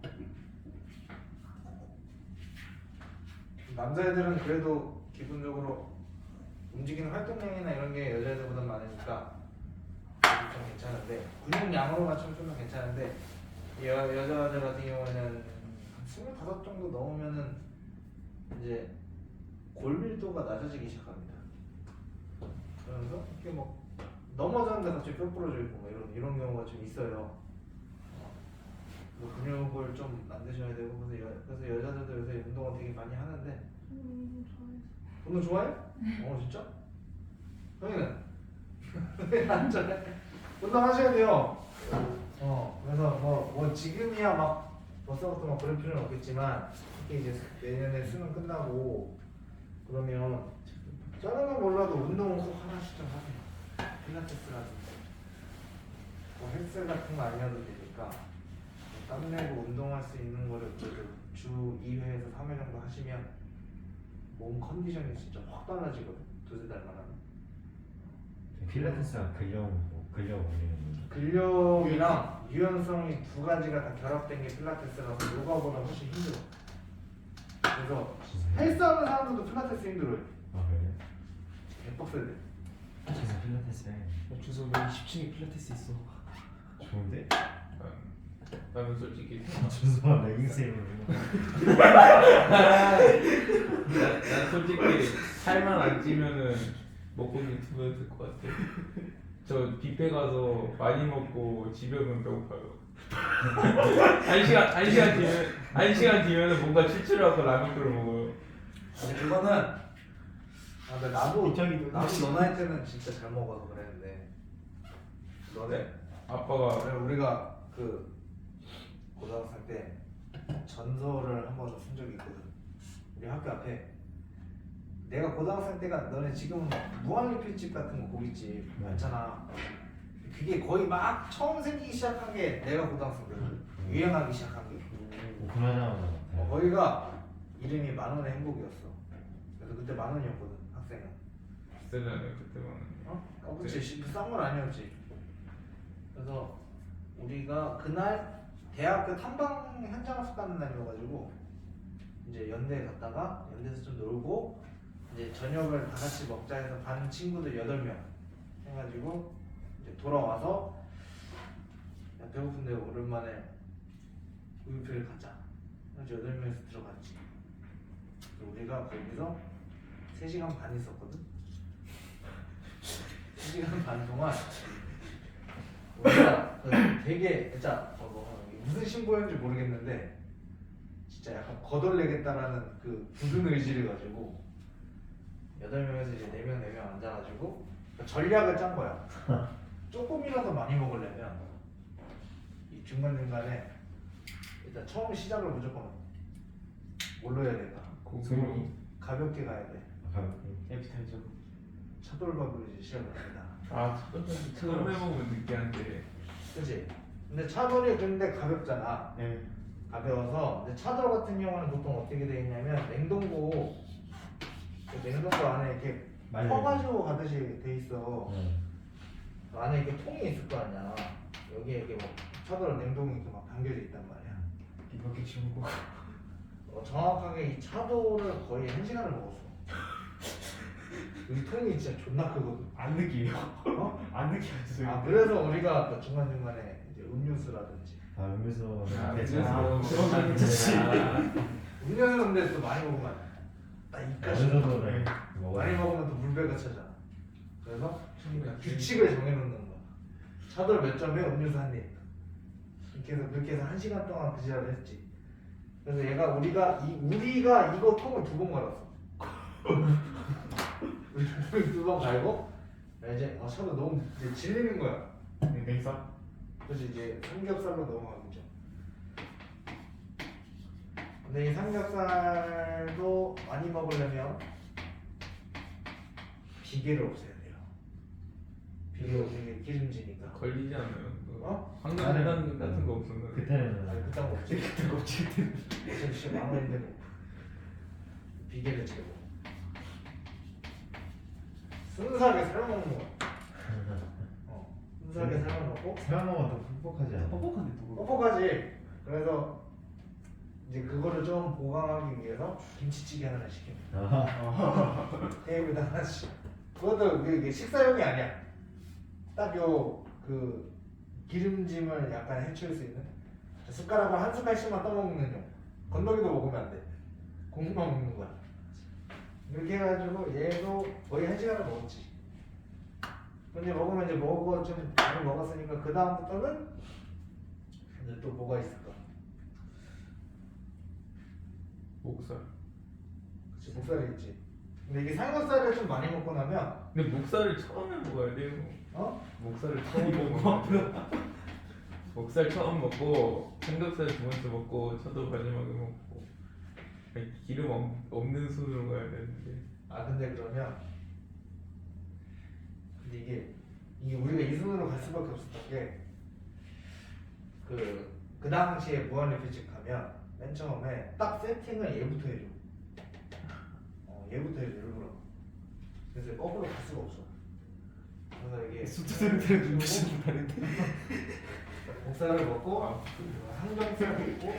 S1: 남자애들은 그래도 기본적으로 움직이는 활동량이나 이런 게 여자애들보다 많으니까 좀 괜찮은데, 근육량으로 맞추면 좀 더 괜찮은데, 여자들 같은 경우에는 한 25 정도 넘으면은 이제 골밀도가 낮아지기 시작합니다. 그러면서 이렇게 뭐 넘어졌는데 갑자기 뼈 부러져 있고 뭐 이런 경우가 좀 있어요. 뭐 근육을 좀 만드셔야 되고. 그래서 여자들도 요새 운동을 되게 많이 하는데. 운동 좋아해? 진짜? 형이는? 왜 안 좋아해? 운동하셔야 돼요. 그래서 뭐 지금이야 막 벌써부터 막 그럴 필요는 없겠지만, 특히 이제 내년에 수능 끝나고 그러면 다른 건 몰라도 운동은 꼭 하나씩 좀 하세요. 필라테스라든지 뭐 헬스 같은 거 아니어도 되니까 땀 내고 운동할 수 있는 거를 그래도 주 2회에서 3회 정도 하시면 몸 컨디션이 진짜 확 달라지거든. 두세 달만 하면.
S3: 필라테스가 근력 올리는 거죠.
S1: 근력이랑 유연성이 두 가지가 다 결합된 게 필라테스라서 요가보다 훨씬 힘들어. 그래서 헬스하는 사람들도 필라테스 힘들어요.
S3: 아 그래요?
S1: 개빡세대.
S3: 진짜 필라테스 해.
S4: 주소 여기 10층에 필라테스 있어.
S3: 좋은데?
S2: 나는 솔직히
S3: 주소만 레깅스 입으면
S2: 난 솔직히 살만 안 찌면은 먹고 유튜브 될것 같아. 저 뷔페 가서 많이 먹고 집에 오면 배고파요. 한 시간 뒤면은 뭔가 출출하고 라면 끓여 먹어요.
S1: 근데 그거는 근데 나도 너 나이 때는 진짜 잘 먹어서 그랬는데, 너네
S2: 아빠가
S1: 우리가 그 고등학생 때 전설을 한번 쓴 적이 있거든. 우리 학교 앞에. 내가 고등학생 때가, 너네 지금은 무한리필집 같은 거 고깃집 많잖아. 그게 거의 막 처음 생기기 시작한 게 내가 고등학생 때거든. 유행하기 시작한 게.
S3: 오픈하자마자
S1: 거기가 이름이 만원의 행복이었어. 그래서 그때 10,000원이었거든 학생은.
S2: 비싸잖아요 그때만.
S1: 그치. 비싼 건 아니었지. 그래서 우리가 그날 대학교 탐방 현장 학습 가는 날이어가지고 이제 연대에 갔다가 연대에서 좀 놀고 이제 저녁을 다 같이 먹자 해서 반 친구들 8명 해가지고 이제 돌아와서 야, 배고픈데 오랜만에 우유표를 가자. 그래서 8명에서 들어갔지. 그리고 우리가 거기서 3시간 반 있었거든. 3시간 반 동안 우리가 되게 진짜 무슨 신고였는지 모르겠는데 진짜 약간 거덜내겠다라는 그 굳은 의지를 가지고 8명에서 이제 4명 앉아가지고 전략을 짠 거야. 조금이라도 많이 먹으려면 이 중간중간에 일단 처음 시작을 무조건 뭘로 해야 될까?
S2: 고기
S1: 가볍게 가야 돼.
S4: 에피타이저.
S1: 차돌박으로 이제 시작을 합니다.
S2: 아 처음 해보면 느끼한데
S1: 그치? 근데 차돌이 근데 가볍잖아.
S4: 네.
S1: 가벼워서 근데 차돌 같은 경우는 보통 어떻게 돼 있냐면 냉동고 그 냉동고 안에 이렇게
S3: 말려.
S1: 퍼가지고 가듯이 돼 있어.
S3: 네.
S1: 그 안에 이렇게 통이 있을 거 아니야. 여기에 이렇게 뭐 차돌 냉동이 이렇게 막 담겨져 있단 말이야.
S4: 이렇게 치우고.
S1: 정확하게 이 차돌을 거의 1시간을 먹었어. 이 통이 진짜 존나 크거든.
S4: 안 느끼요.
S1: 어?
S4: 안 느끼었어요.
S1: 아 그래서 우리가 그 중간중간에 이제 음료수라든지
S3: 음료수
S2: 그래서
S1: 음료수 근데 또 많이 먹으면 딱 이까지
S3: 음료수도
S1: 많이
S3: 먹어요.
S1: 먹으면 또 물배가 차잖아. 그래서 규칙을 정해놓는 거야. 차돌 몇 점에 음료수 한 입. 그렇게 해서 1시간 동안 그 지랄을 했지. 그래서 우리가 이거 통을 2번 갈았어. 우리 통을 2번 갈고 이제 차돌 너무 이제 질리는 거야.
S4: 냉사.
S1: 그래서 이제 삼겹살로 넘어가겠죠. 근데 이 삼겹살도 많이 먹으려면 비계를 없애야 돼요. 비계 없으면 기름지니까.
S2: 걸리지 않아요?
S1: 어?
S2: 황금단 같은 거 없었나요?
S3: 그때는
S1: 아니 그딴 거 없지.
S4: 그때 껍질 때.
S1: 지금 진짜 망했는데 비계를 채고 순수하게 삶아먹는 거야. 순수하게 삶아먹고
S3: 사람 먹으면 더 뻑뻑하지 않아?
S4: 뻑뻑한데 또.
S1: 뻑뻑하지. 그래서 이제 그거를 좀 보강하기 위해서 김치찌개 하나 시킵니다. 테이블에 하나씩. 그것도 이게 식사용이 아니야. 딱 그 기름짐을 약간 해칠 수 있는 숟가락을 한 숟갈씩만 떠먹는 용. 건더기도 먹으면 안 돼. 국물만 먹는 거야. 이렇게 해가지고 얘도 거의 1시간을 먹었지. 근데 먹으면 이제 좀 많이 먹었으니까 그 다음부터는 이제 또 뭐가 있을까?
S2: 목살.
S1: 그치, 목살이 있지. 근데 이게 삼겹살을 좀 많이 먹고 나면
S2: 근데 목살을 처음에 먹어야 돼요.
S1: 어?
S2: 목살을 처음 먹고 목살 처음 먹고 삼겹살 2번째 먹고 차도 마지막에 먹고 아니, 기름 없는 순으로 가야 되는데
S1: 아 근데 그러면 근데 이게 우리가 이 순으로 갈 수밖에 없었던 게 그 당시에 무한리필집 가면 맨 처음에 딱 세팅을 얘부터 해줘. 얘부터 해줘 일부러. 그래서 거꾸로 갈 수가 없어. 그래서 이게
S4: 수트들한테 눈빛이 다른데.
S1: 목살을 먹고
S2: 아,
S1: 항정살 먹고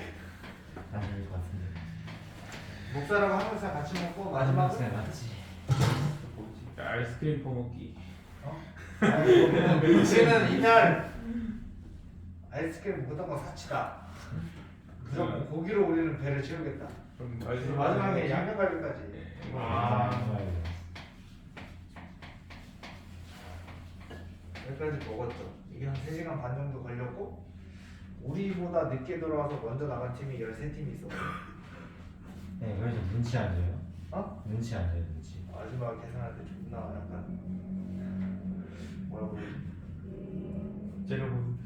S3: 아닐 것 같은데.
S1: 목살하고 항정살 같이 먹고 마지막은
S3: 맞지.
S2: 뭐지? 아이스크림 퍼먹기.
S1: 이제는 이날 아이스크림 묻은 거 사치다. 무조건 고기로 우리는 배를 채우겠다.
S2: 그럼
S1: 마지막에 양념갈비까지. 여기까지 먹었죠. 이게 한 3시간 반 정도 걸렸고 우리보다 늦게 돌아와서 먼저 나간 팀이 13팀이 있었고
S3: 네, 그래서 눈치 안 줘요.
S1: 어?
S3: 눈치 안 줘요, 눈치.
S1: 마지막에 계산할 때 존나 약간 뭐라고
S2: 째려보는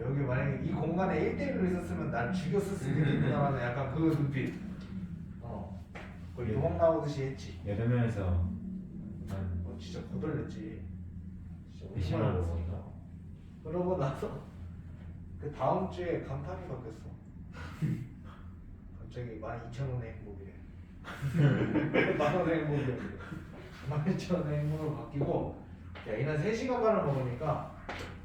S1: 여기 만약에 이 공간에 1대1로 있었으면 난 죽였을 수도 있겠구나라는 약간 그 눈빛. 거의 도망 나오듯이 했지.
S3: 8명에서 한
S1: 진짜 거덜냈지. 진짜
S3: 몇십만 원 먹었나?
S1: 그러고 나서 그 다음 주에 간판이 바뀌었어. 갑자기 12,000원의 행복이래. 10,000원의 행복이래. 12,000원의 행복으로 바뀌고 야 이날 3시간 반을 먹으니까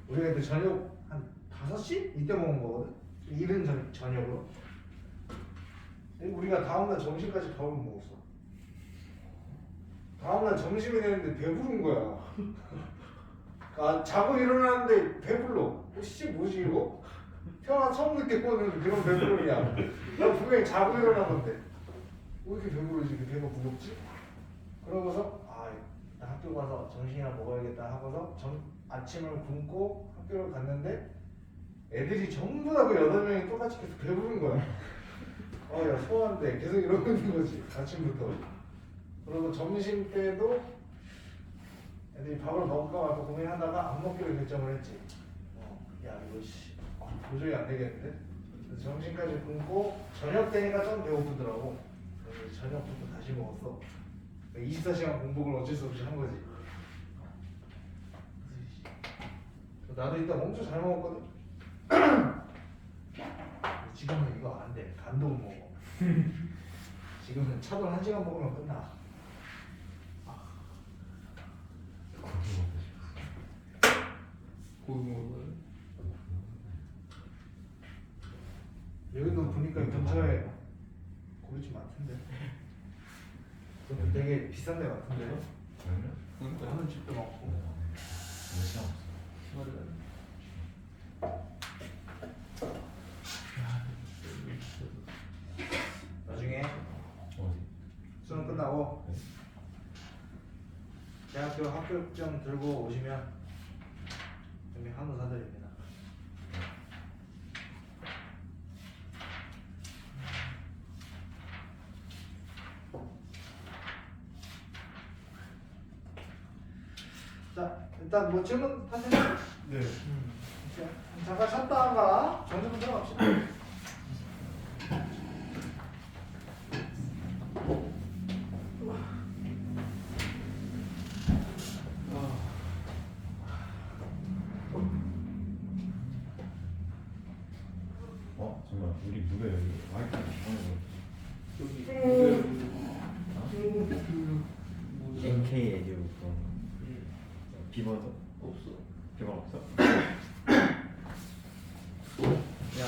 S1: 우리가 그때 저녁 한 5시? 이때 먹은 거거든? 이른 저녁으로. 근데 우리가 다음날 점심까지 밥을 못 먹었어. 다음날 점심이 되는데 배부른 거야. 아, 자고 일어났는데 배불러. 씨 뭐지 이거? 태어나 처음 느껴보는 그런 배부름이야. 나 분명히 자고 일어난 건데 왜 이렇게 배부르지? 이렇게 배가 무겁지? 그러고서 나 학교 가서 점심이나 먹어야겠다 하고서 아침을 굶고 학교를 갔는데 애들이 전부 다 그 8명이 똑같이 계속 배부른 거야. 야 소화한데 계속 이러고 있는 거지 아침부터. 그리고 점심 때도 애들이 밥을 먹을까 말까 고민하다가 안 먹기로 결정을 했지. 야 이거 도저히 안 되겠는데? 그래서 점심까지 굶고 저녁 때니까 좀 배고프더라고. 그래서 저녁부터 다시 먹었어. 24시간 공복을 어쩔 수 없이 한 거지. 나도 이따 엄청 잘 먹었거든. 지금은 이거 안 돼. 간도 못 먹어. 지금은 차돌 1시간 먹으면 끝나.
S2: 고기 먹어요.
S1: 여기도 보니까 근처에 고깃집 많던데. 근데 되게 비싼 데 같은데.
S3: 그러면
S1: 하는 집도 많고.
S3: 몇 시간 없어.
S1: 나중에
S3: 어디?
S1: 수능 끝나고
S3: 네.
S1: 대학교 합격증 들고 오시면 여기 한우 사드립니다. 자, 일단 뭐 질문 하세요.
S4: 네.
S1: 자, 잠깐 쉬었다가 정리부터 들어갑시다.
S3: 정말 우리 무대 여기 와이파이
S2: 저기
S3: NK 에듀 그런 비번도
S2: 없어.
S3: 비번 없어?
S2: 야,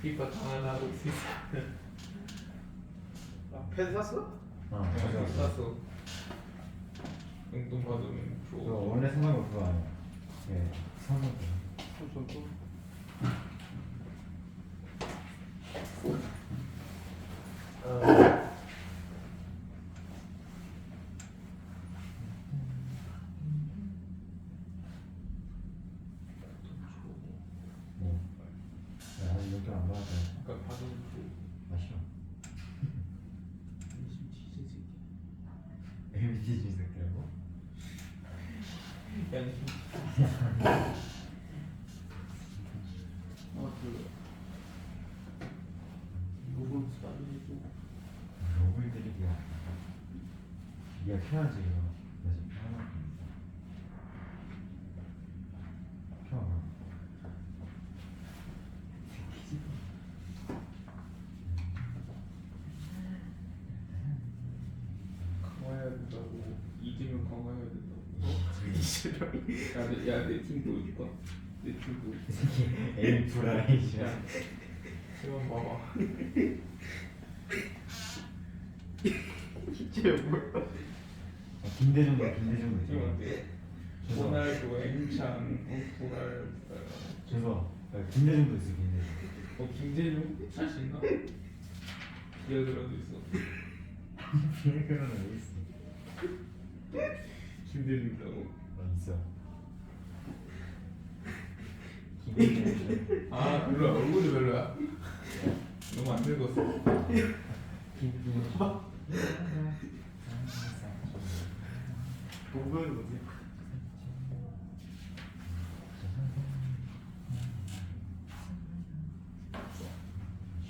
S2: 피파 당하고 있어.
S1: 패드 샀어?
S2: 샀어. 용돈 받으면 줘.
S3: 그거 원래 생각은 그거 아니야. 예, 성공. 뭐? 야, 아직 몇개안 받았어.
S2: 아까 받으면 줘.
S3: 마시오.
S2: 진짜 새끼.
S3: MBT 주새끼라고?
S2: 야, 이거 싸주고.
S3: 로블 드리기야. 이게 편하지 이거. 나 지금 편하다. 편하다.
S2: 강화해야 된다고. 이기면 강화해야 된다고. 내 팀 보여줄까? 내 팀 보여줄까?
S3: 이 새끼 에이 브라이시야.
S2: 야, 이건 봐봐. 진짜 뭐야?
S3: 김대중도
S2: 이건
S3: 있잖아.
S2: 어때? 호날두, 앵창, 호랄,
S3: 죄송. 김대중도 있어 김대중.
S2: 김재중 자신 있나? 기어들어도 있어.
S3: 비밀번호는 왜 있어?
S2: 김재중 있다고?
S3: 있어. 김대중.
S2: 아 별로야. 얼굴이 별로야. 너무 안 늙었어.
S4: 동거는 뭐지?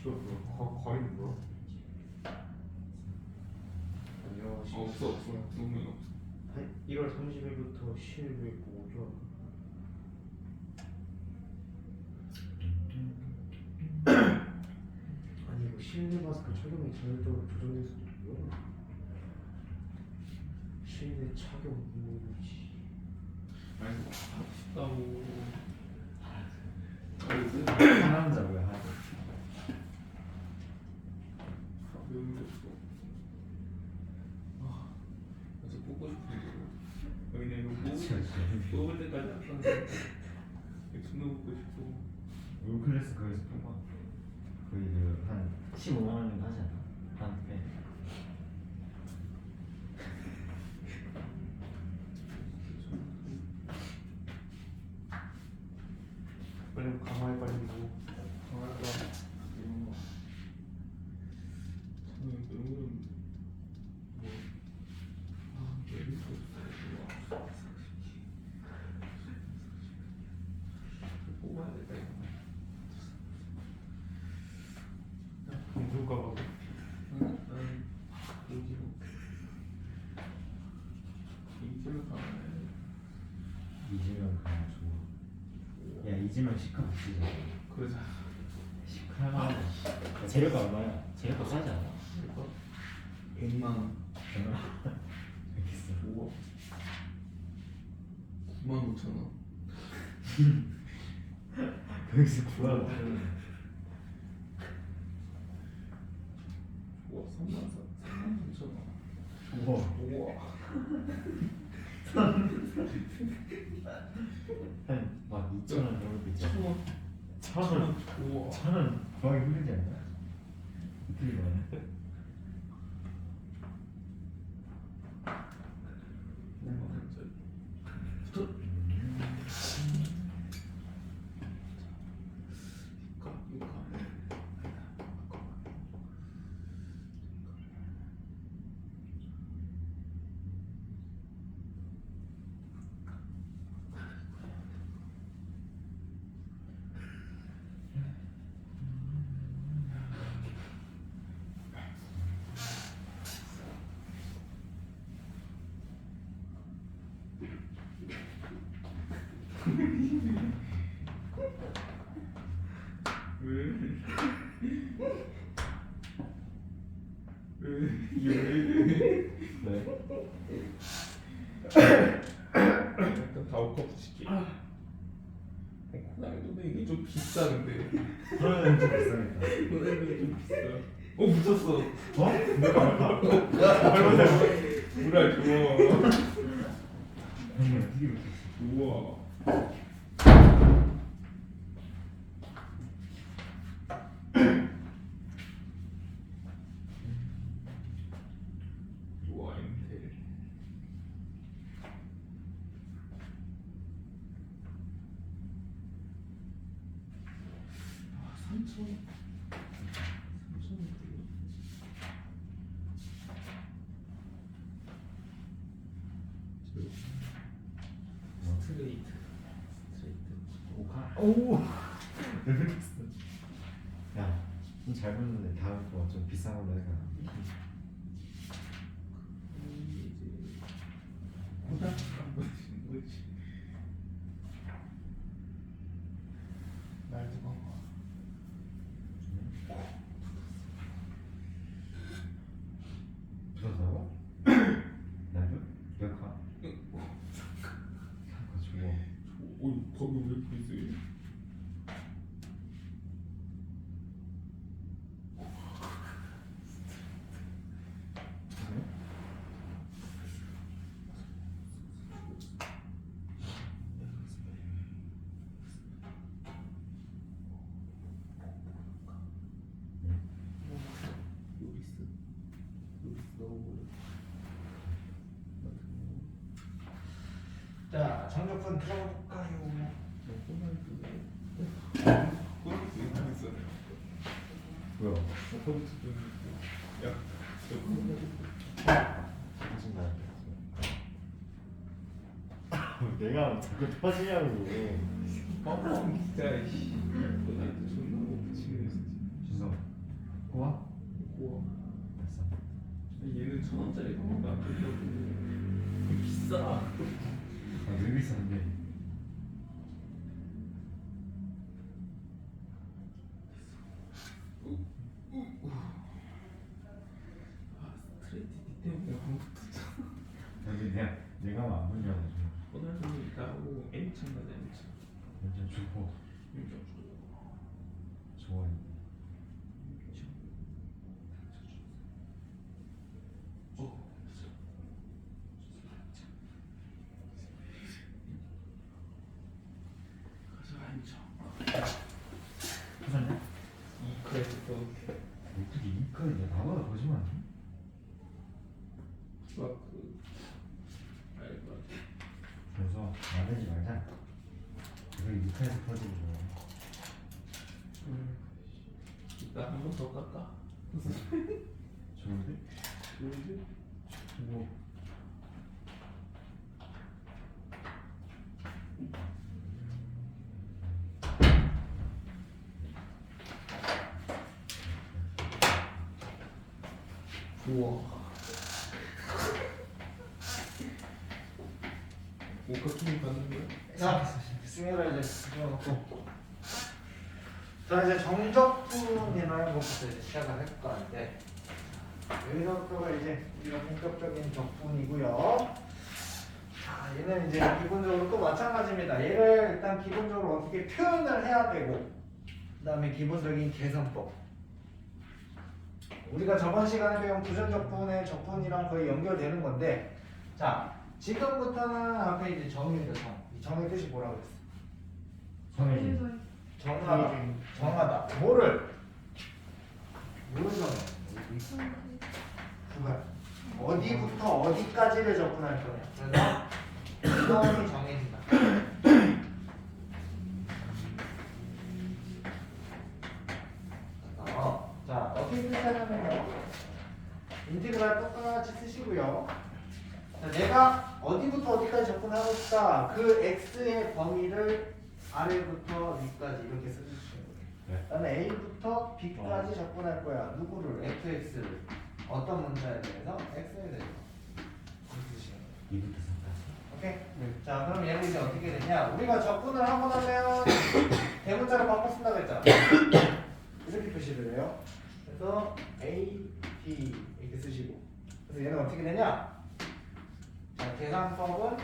S4: 이거 뭐 거의 뭐?
S2: 없어 없어. 분명히 없어.
S4: 1월 30일부터 10일 5죠. 아니 이거 실내 마스크 착용이 자율적으로 조정될 수도 있고요. 실내 착용 의무지.
S2: 아니 하고 싶다고. 알지?
S3: 하남자고요 하남.
S2: 배운 게 없어. 아, 그래서 꼭 뽑고 싶은데 여기는 이거
S3: 그치.
S2: 뽑을 때까지 안 썼는데 이거 존나 뽑고 싶고.
S3: 올클래스 거기서 뽑아. 거의 그한 15만 원 정도 하지 않나? 한 배.
S4: 빨리 강화해 빨리 뭐.
S2: 강할까? 이런 거. 저는 너무 예를 들어서 뽑아야 될까 이거.
S4: 공부가 막
S2: 나는 여기로 이지로 가면
S3: 이지명 가면 좋아. 야 이지명 시카 붙이자.
S2: 그러자.
S3: 시카 하나. 야, 재료가 얼마야? 재료가 싸지 않아?
S2: 이거 100만 원.
S3: 알겠어.
S2: 우와. 9만 5천 원.
S3: 거기서 구하고.
S2: 우와 3만 3천 원.
S3: 우와.
S2: 우와.
S3: 한막 2,000원 정도 있지.
S2: 1,000원.
S3: 1,000원.
S2: 우와.
S3: 1,000원 구하기 힘들지 않나? 어떻게 구하냐?
S2: 5만 원짜리. 이거 가면
S3: 네.
S2: 일단 다우커프 시키. 코나미도 이게 좀 비싼데.
S3: 그러면 좀 비싸겠다.
S2: 코나미 좀 비싸. 붙였어.
S3: 어? 내가
S2: 물알 좋아.
S3: 아니 어떻게 붙였어?
S2: 우와. 우와 인텔. 아 3,000. 3,000. 스트레이트.
S3: 오카? 오! 왜 그랬어? 야, 좀 잘 붙는데 다음 거 좀 비싼 걸로 해가.
S2: 이제 고등학교 보시는 거지. 날 두고 봐.
S3: 붙었다고? 나도? 몇 카? 카 좋아.
S2: 어이 거기 왜 이렇게 있어요?
S1: 자, 정적분 들어볼까요?
S3: 뭐야?
S2: 야,
S3: 터진다. 내가 자꾸 터지냐고.
S2: 뻥뻥 진짜 씨. 나한테 존나 못 붙이네 진짜.
S3: 준성. 꼬아?
S2: 우와.
S3: 됐어.
S2: 얘는 1,000원짜리 나온다. 비싸.
S3: 아, 왜 비싼데?
S2: 스트레이트 때문에 아무것도 없잖아.
S3: 여기 내가 안 보냐고 좀.
S2: 오늘은 이따 하고 M창 가자 M창.
S3: 완전 좋고
S2: M창
S3: 좋아. 육화에서 퍼지는 거.
S2: 이따 한 번 더 깎아.
S3: 좋은데?
S2: 뭐 우와. 오카키님 받는 거야?
S1: 자, 승혜를 이제 집어넣고. 자, 이제 정적분이라는 것부터 이제 시작을 할 건데, 여기서부터가 이제 우리가 본격적인 적분이고요. 자, 얘는 이제 기본적으로 또 마찬가지입니다. 얘를 일단 기본적으로 어떻게 표현을 해야 되고, 그 다음에 기본적인 계산법. 우리가 저번 시간에 배운 부전적분의 적분이랑 거의 연결되는 건데, 자, 지금부터는 앞에 이제 정입니다. 이 정의 뜻이 뭐라고 그랬어?
S3: 정해진.
S1: 정하다. 정하다. 뭐를 정해? 구간. 어디부터 어디까지를 접근할 거냐. 그래서 구간이 정해진다. 자, 어떻게 표시하냐면요. 인티그랄 똑같이 쓰시고요. 자, 내가 어디부터 어디까지 접근하고 싶다. 그 x의 범위를 아래부터 위까지 이렇게 써주시는 거예요.
S3: 네.
S1: 나는 a부터 b까지 접근할 거야. 누구를? fx를. 어떤 문자에 대해서? x에 대해서. 이렇게 쓰시는 거예요.
S3: 2부터 3까지.
S1: 오케이? 자, 그럼 얘는 이제 어떻게 되냐? 우리가 접근을 하고 나면 대문자로 바꿔 쓴다고 했잖아. 이렇게 표시를 해요. 그래서 a, b 이렇게 쓰시고. 그래서 얘는 어떻게 되냐? 자, 계산법은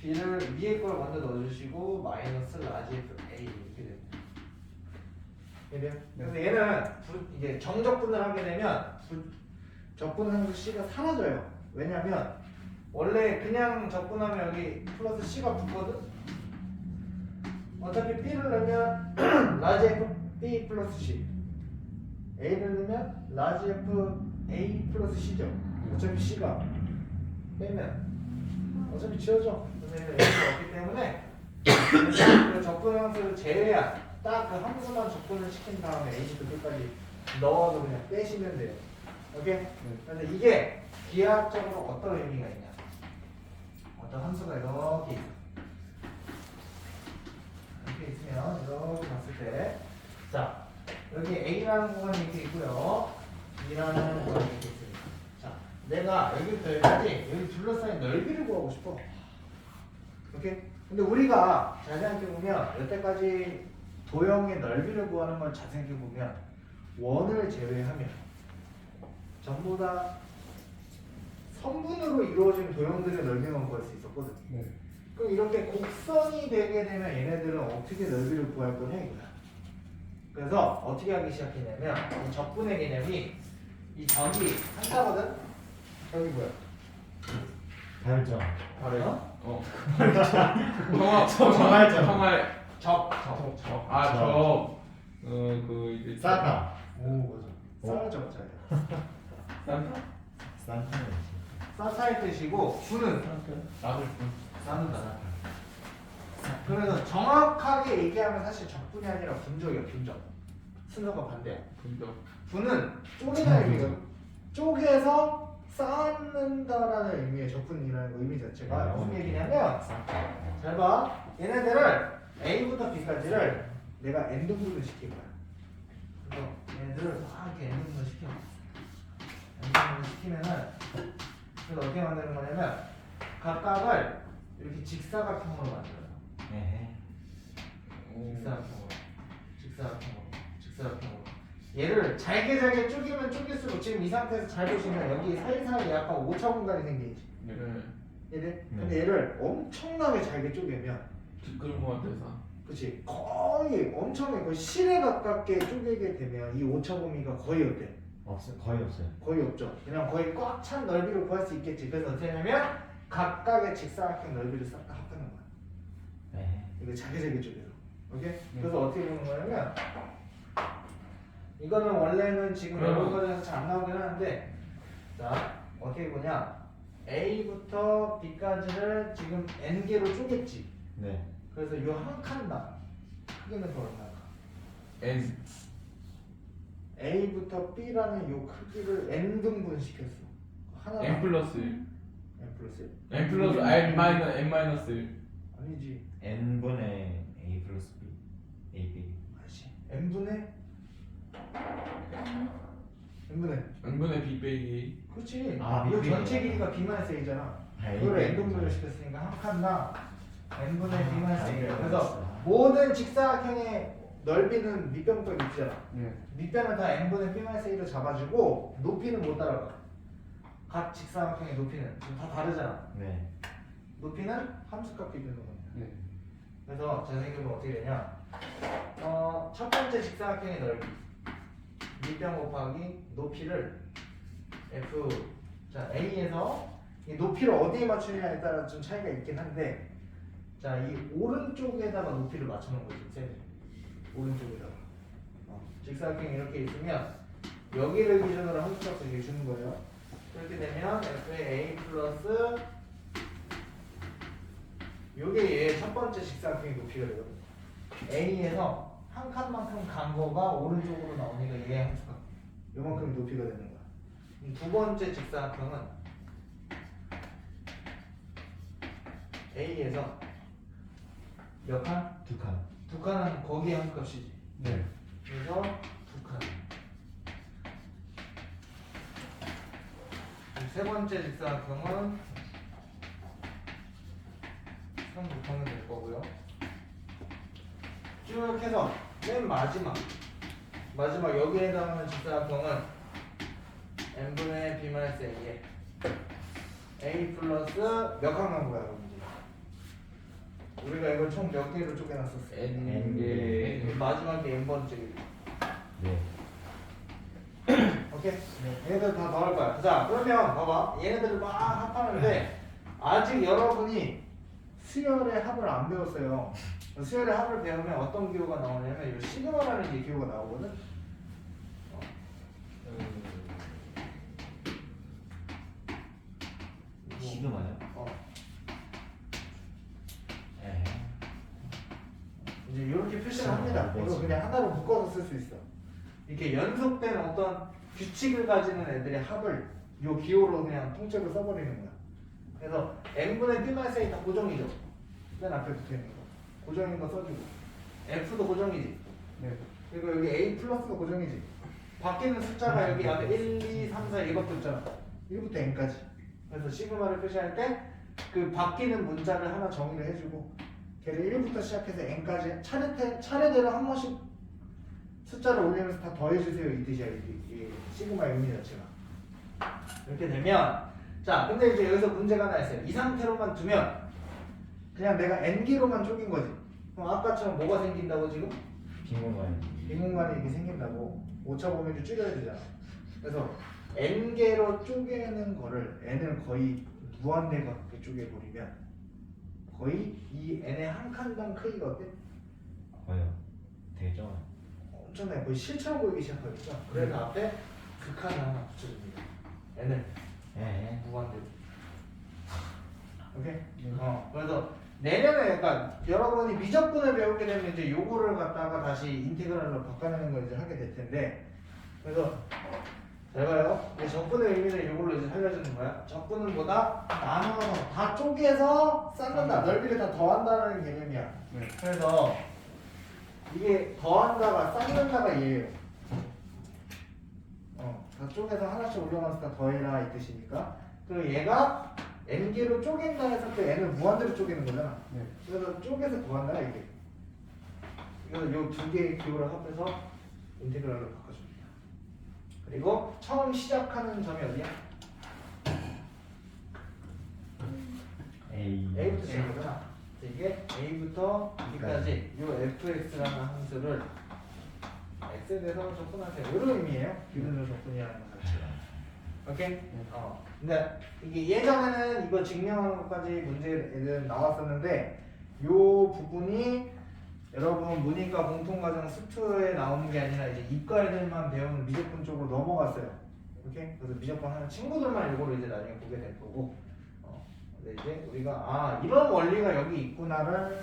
S1: b를 위에 걸 먼저 넣어주시고 마이너스 라지 f a 이렇게 됩니다. 이해돼요? 그래서 얘는 이게 정적분을 하게 되면 적분하는 c가 사라져요. 왜냐면 원래 그냥 적분하면 여기 플러스 c가 붙거든. 어차피 b를 넣으면 라지 f b 플러스 c, a를 넣으면 라지 f a 플러스 c죠. 어차피 c가 빼면 어차피 지워져. 그래서 a가 없기 때문에 그 적분 함수를 제외한 딱 그 함수만 적분을 시킨 다음에 a부터 끝까지 넣어서 그냥 빼시면 돼요. 오케이? 그런데 이게 기하학적으로 어떤 의미가 있냐? 어떤 함수가 이렇게 있어. 이렇게 있으면 이렇게 봤을 때, 자, 여기 a라는 구간이 이렇게 있고요, b라는 구간이 이렇게 있습니다. 자, 내가 여기부터 여기까지 여기 둘러싸인 넓이를 구하고 싶어. 오케이? 근데 우리가 잘 생각해보면 여태까지 도형의 넓이를 구하는 걸 잘 생각해보면 원을 제외하면 전부 다 선분으로 이루어진 도형들의 넓이만 구할 수 있었거든.
S2: 네.
S1: 그럼 이렇게 곡선이 되게 되면 얘네들은 어떻게 넓이를 구할 거냐 이거야. 그래서 어떻게 하기 시작했냐면 이 적분의 개념이 이 적이 한자거든. 적이 뭐야?
S3: 다혈점.
S1: 어?
S2: 정말
S1: 적.
S2: 그 이제
S3: 싸다.
S1: 오 맞아. 쌀 적자야.
S2: 산타?
S3: 산타는
S1: 싸사의 뜻이고 주는
S2: 나를
S1: 나눈다. 그래서 정확하게 얘기하면 사실 적분이 아니라 분적이야. 분적. 순서가 반대야.
S2: 분적.
S1: 분은 쪼개다 의미거든. 쪼개서 쌓는다라는 의미의 적분이라는 거 의미 자체가 무슨 얘기냐면, 잘 봐. 얘네들을 A부터 B까지를 내가 n등분을 시킬 거야. 그래서 얘네들을 막 이렇게 n등분을 시켜. n등분을 시키면은 그래서 어떻게 만드는 거냐면 각각을 이렇게 직사각형으로 만들어요.
S3: 네.
S1: 직사각형으로. 얘를 잘게 쪼개면 쪼갤수록 지금 이 상태에서 잘 보시면 여기 사이사이에 약간 오차 공간이 생기지.
S2: 네.
S1: 얘네? 근데 얘를 엄청나게 잘게 쪼개면,
S2: 뒷걸음 같아서.
S1: 그치, 거의 엄청나게 거의 실에 가깝게 쪼개게 되면 이 오차 범위가 거의 어때?
S3: 거의 없어요.
S1: 거의 없죠. 그냥 거의 꽉 찬 넓이를 구할 수 있겠지. 그래서 어떻게 하냐면 각각의 직사각형 넓이를 싹 다 합하는 거야.
S3: 네.
S1: 이거 잘게 쪼개서. 오케이? 그래서 어떻게 보는 거냐면 이거는 원래는 지금 여러 가지에서 잘 안 나오긴 하는데, 자 어떻게 보냐, A부터 B까지를 지금 N개로 쪼갰지.
S3: 네.
S1: 그래서 이 한 칸당 크기는 더 얼마일까?
S2: N
S1: A부터 B라는 요 크기를 n 등분시켰어. 하나
S2: N 플러스
S1: n 플러스 1?
S2: N 플러스 N 마이너스 N 마이너스 1
S1: 아니지.
S3: n분의 a 플러스 b ab.
S1: 아니지. n분의
S2: N분의 B 빼기
S1: 그렇지.
S3: 아,
S1: 이거
S3: B
S1: 전체
S3: 빼기.
S1: 길이가 b-a잖아.
S3: 아,
S1: 이거를
S3: A
S1: n 등분을 시켰으니까 한 칸당 n분의
S3: 아,
S1: b-a야.
S3: 아,
S1: 그래서
S3: 알겠어.
S1: 모든 직사각형의 넓이는 밑변과 높이잖아.
S4: 네.
S1: 밑변을 다 n분의 b-a로 잡아주고 높이는 못 따라가. 각 직사각형의 높이는 지금 다 다르잖아.
S3: 네.
S1: 높이는 함수값이 되는 겁니다.
S4: 네.
S1: 그래서 잘 생각해보면 어떻게 되냐? 첫 번째 직사각형의 넓이 밑변 곱하기 높이를 f 자 a에서 이 높이를 어디에 맞추느냐에 따라 좀 차이가 있긴 한데 자 이 오른쪽에다가 높이를 맞추는 거지 쌤. 오른쪽에다가 직사각형이 이렇게 있으면 여기를 기준으로 함수값을 이렇게 주는 거예요. 그렇게 되면 f의 a 플러스 요게 얘 첫 번째 직사각형의 높이가 돼요. A에서 한 칸만큼 간 거가 오른쪽으로 나오니까 얘 함수가 요만큼 높이가 되는 거야. 이 두 번째 직사각형은 A에서 몇 칸?
S3: 두 칸.
S1: 두 칸은 거기에 함수값이지.
S3: 네.
S1: 그래서 두 칸. 세 번째 직사각형은 3 곱하면 될 거고요. 쭉 해서 맨 마지막 여기에 해당하는 직사각형은 n분의 b-a에 a 플러스 몇 칸 간 거야 그럼 이제 우리가 이걸 총 몇 개로 쪼개놨었어?
S2: N개
S1: 마지막에 n번째
S3: 네.
S1: 오케이? 얘네들 다 넣을 거야. 자 그러면 봐봐 얘네들을 막 합하는데 아직 여러분이 수열의 합을 안 배웠어요. 수열의 합을 배우면 어떤 기호가 나오냐면 이 시그마라는 게 기호가 나오거든.
S3: 시그마요? 에.
S1: 이제 이렇게 표시를 합니다. 이거 그냥 하나로 묶어서 쓸 수 있어. 이렇게 연속된 어떤 규칙을 가지는 애들의 합을 이 기호로 그냥 통째로 써버리는 거야. 그래서 n분의 b-a 다 고정이죠. 맨 앞에 붙어있는 거. 고정인 거 써주고 f도 고정이지.
S4: 네.
S1: 그리고 여기 a 플러스도 고정이지. 바뀌는 숫자가 여기 안에 1, 2, 3, 4 이것도 있잖아. 1부터 n까지. 그래서 시그마를 표시할 때 그 바뀌는 문자를 하나 정의를 해주고 걔를 1부터 시작해서 n까지 차례대로 한 번씩 숫자를 올리면서 다 더해주세요 이 뜻이야. 이 시그마의 의미 자체가. 이렇게 되면 자 근데 이제 여기서 문제가 하나 있어요. 이 상태로만 두면 그냥 내가 n개로만 쪼갠 거지. 그럼 아까처럼 뭐가 생긴다고 지금?
S3: 빈 공간.
S1: 빈 공간이 이렇게 생긴다고. 오차 범위를 줄여야 되잖아. 그래서 n개로 쪼개는 거를 n을 거의 무한대각게 쪼개버리면 거의 이 n의 한 칸당 크기가 어때?
S3: 거요. 되죠.
S1: 엄청나요. 거의 실처럼 보이기 시작하겠죠. 그래서 앞에 극한을 하나 붙여줍니다. n을
S3: 에.
S1: 무한대로. 오케이? 그래서 내년에 그러니까 여러분이 미적분을 배우게 되면 이제 요거를 갖다가 다시 인테그랄로 바꿔내는 걸 이제 하게 될 텐데 그래서 잘 봐요. 이 적분의 의미는 요걸로 이제 살려주는 거야. 적분은 뭐다? 나눠서 다 쪼개서 쌓는다. 넓이를 다 더한다는 개념이야.
S4: 네.
S1: 그래서 이게 더한다가 쌓는다가 얘예요. 다 쪼개서 하나씩 올려가면서 다 더해라 이 뜻이니까. 그리고 얘가 n개로 쪼갠다 해서 그 n을 무한대로 쪼개는 거잖아.
S4: 네.
S1: 그래서 쪼개서 더한다 이게. 이거는 요 두 개의 기호를 합해서 인테그랄로 바꿔줍니다. 그리고 처음 시작하는 점이 어디야?
S3: A.
S1: A부터 시작하잖아. 이게 A부터 B까지 요 fx라는 함수를 x에 대해서 접근하세요. 이런 의미예요. 기준으로 접근이라는 거 자체가. 오케이? 근데 이게 예전에는 이거 증명하는 것까지 문제는 나왔었는데 요 부분이 여러분 문이과 공통과정 수투에 나오는 게 아니라 이제 이과 애들만 배우는 미적분 쪽으로 넘어갔어요. 오케이? 그래서 미적분 하는 친구들만 이거를 이제 나중에 보게 될 거고. 근데 이제 우리가 이런 원리가 여기 있구나를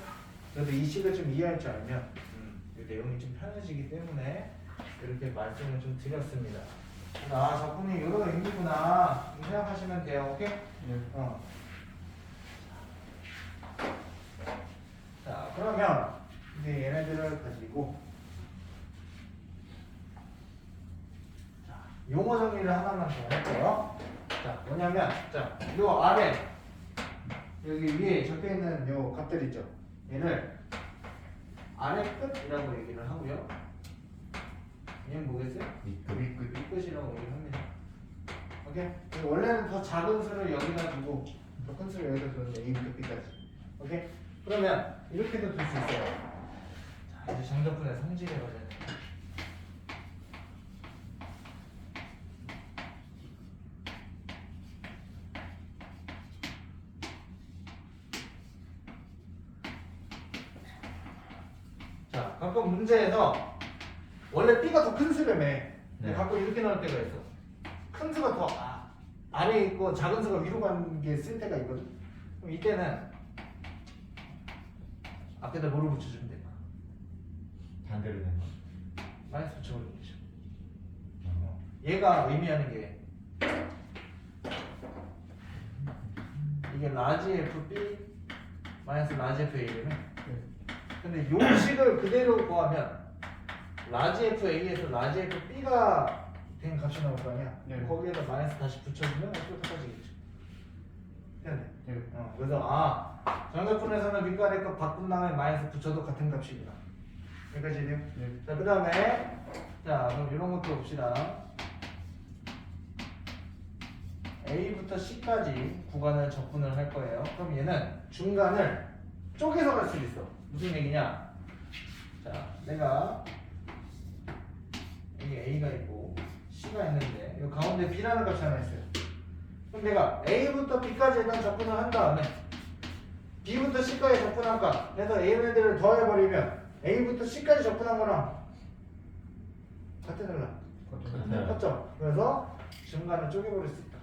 S1: 그래도 이 식을 좀 이해할 줄 알면 내용이 좀 편해지기 때문에 이렇게 말씀을 좀 드렸습니다. 아, 적분이 이런 의미구나 이렇게 생각하시면 돼요. 오케이? 어. 자, 그러면 이제 얘네들을 가지고 자, 용어 정리를 하나만 더 할게요. 자, 뭐냐면 자, 요 아래 여기 위에 적혀 있는 요 값들 있죠. 얘를 아래 끝이라고 얘기를 하고요. 얘는 뭐겠어요? 밑끝이라고 얘기를 합니다. 오케이? 그래서 원래는 더 작은 수를 여기다 두고 더 큰 수를 여기다 두는데 A부터 B까지. 오케이? 그러면 이렇게도 둘 수 있어요. 자, 이제 정적분의 성질에 관련. 자, 가끔 문제에서 원래 B가 더 큰 수라며. 근데 가끔 이렇게 나올 때가 있어. 큰 수가 더 아래에 있고 작은 수가 위로 가는 게 쓸 때가 있거든. 그럼 이때는 앞에다 뭐를 붙여주면 될까?
S3: 반대로 된 거.
S1: 마이너스 붙여버리면 되죠. 얘가 의미하는 게 이게 라지 FB 마이너스 라지 FA라며. 근데 요 식을 그대로 구하면 라지 FA에서 라지 FB가 된 값이 나올 거 아니야?
S4: 네.
S1: 거기에다 마이너스 다시 붙여주면 또 똑같아지겠죠. 네.
S4: 네.
S1: 그래서 정적분에서는 윗가래 값 바꾼 다음에 마이너스 붙여도 같은 값이구나. 여기까지 돼요?
S4: 네.
S1: 자, 그 다음에 자, 그럼 이런 것도 봅시다. A부터 C까지 구간을 적분을 할 거예요. 그럼 얘는 중간을 쪼개서 갈 수 있어. 무슨 얘기냐? 자, 내가 여기 A가 있고 C가 있는데 이 가운데 B라는 값이 하나 있어요. 그럼 내가 A부터 B까지 일단 접근을 한 다음에 B부터 C까지 접근한 값 해서 얘네들을 더해버리면 A부터 C까지 접근한 거랑 같은 달라.
S3: 네.
S1: 맞죠? 그래서 중간을 쪼개버릴 수 있다.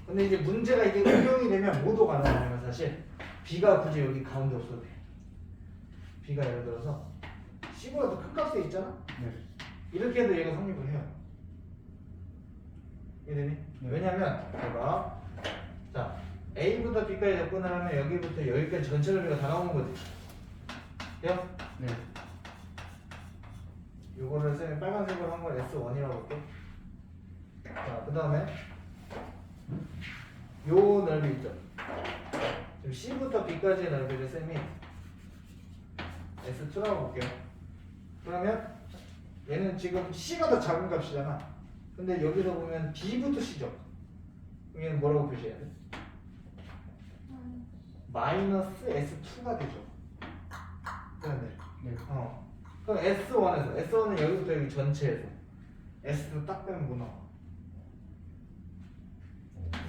S1: 근데 이제 문제가 이게 응용이 되면 모두 가능하면 사실 B가 굳이 여기 가운데 없어도 돼. B가 예를 들어서 C보다 더 큰 값에 있잖아?
S4: 네.
S1: 이렇게 해도 얘가 성립을 해요. 이해되니?
S4: 네.
S1: 왜냐면 봐봐. 자, A부터 B까지 접근을 하면 여기부터 여기까지 전체 넓이가 다 나오는 거지. 돼요?
S4: 네.
S1: 요거를 쌤이 빨간색으로 한 걸 S1이라고 할게. 자, 그 다음에 요 넓이 있죠? 지금 C부터 B까지의 넓이를 쌤이 S2라고 볼게요. 그러면 얘는 지금 C가 더 작은 값이잖아. 근데 여기서 보면 B부터 C죠. 그럼 얘는 뭐라고 표시해야 돼? 마이너스 S2가 되죠. 그런데
S4: 네.
S1: 그럼 S1에서 S1은 여기부터 여기 전체에서 S2 딱 빼면 뭐 나와?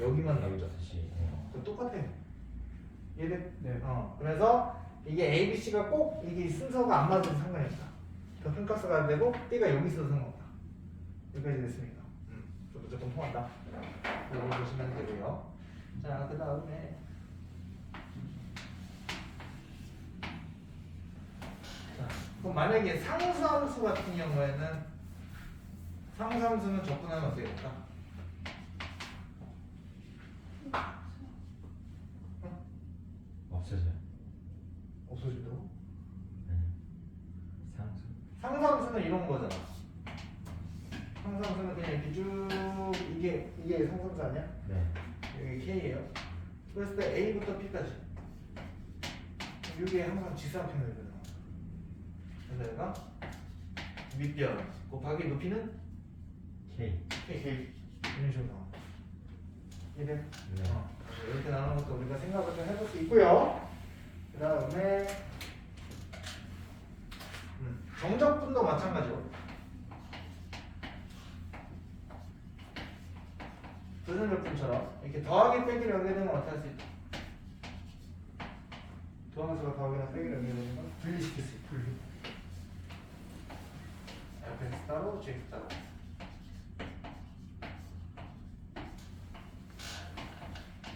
S1: 여기만 나오죠.
S3: 다시.
S1: 그 똑같아. 이해돼?
S4: 네.
S1: 그래서 이게 A, B, C가 꼭 이게 순서가 안 맞아도 상관이 없다. 더 큰 값을 가야 되고 B가 여기 있어도 상관없다. 여기까지 됐습니다. 무조건 통한다. 이거 보시면 되고요. 자, 그 다음에 자, 그럼 만약에 상수함수 같은 경우에는 상수함수는 접근하면 어떻게 될까?
S3: 없어져요.
S1: 없어진다고?
S3: 상수.
S1: 상수함수는 이런 거잖아. 상수함수는 그냥 이렇게 쭉 이게 상수함수 아니야?
S3: 네.
S1: 여기 K예요. 그랬을 때 A부터 B까지. 이게 항상 지수함편으로 나와. 그래서 얘가 밑변 곱하기 높이는
S3: K.
S1: K. 이런 식으로 나와. 이해돼?
S3: 네.
S1: 이렇게 나오는 것도 우리가 생각을 좀 해볼 수 있고요. 그 다음에 정적분도 마찬가지로 부정적분처럼 이렇게 더하기 빼기를 연결되면 어떻게 할 수 있죠? 더하면서가 더하기나 빼기를 연결되는 건 분리시킬 수 있고 분리. fx 따로 gx 따로.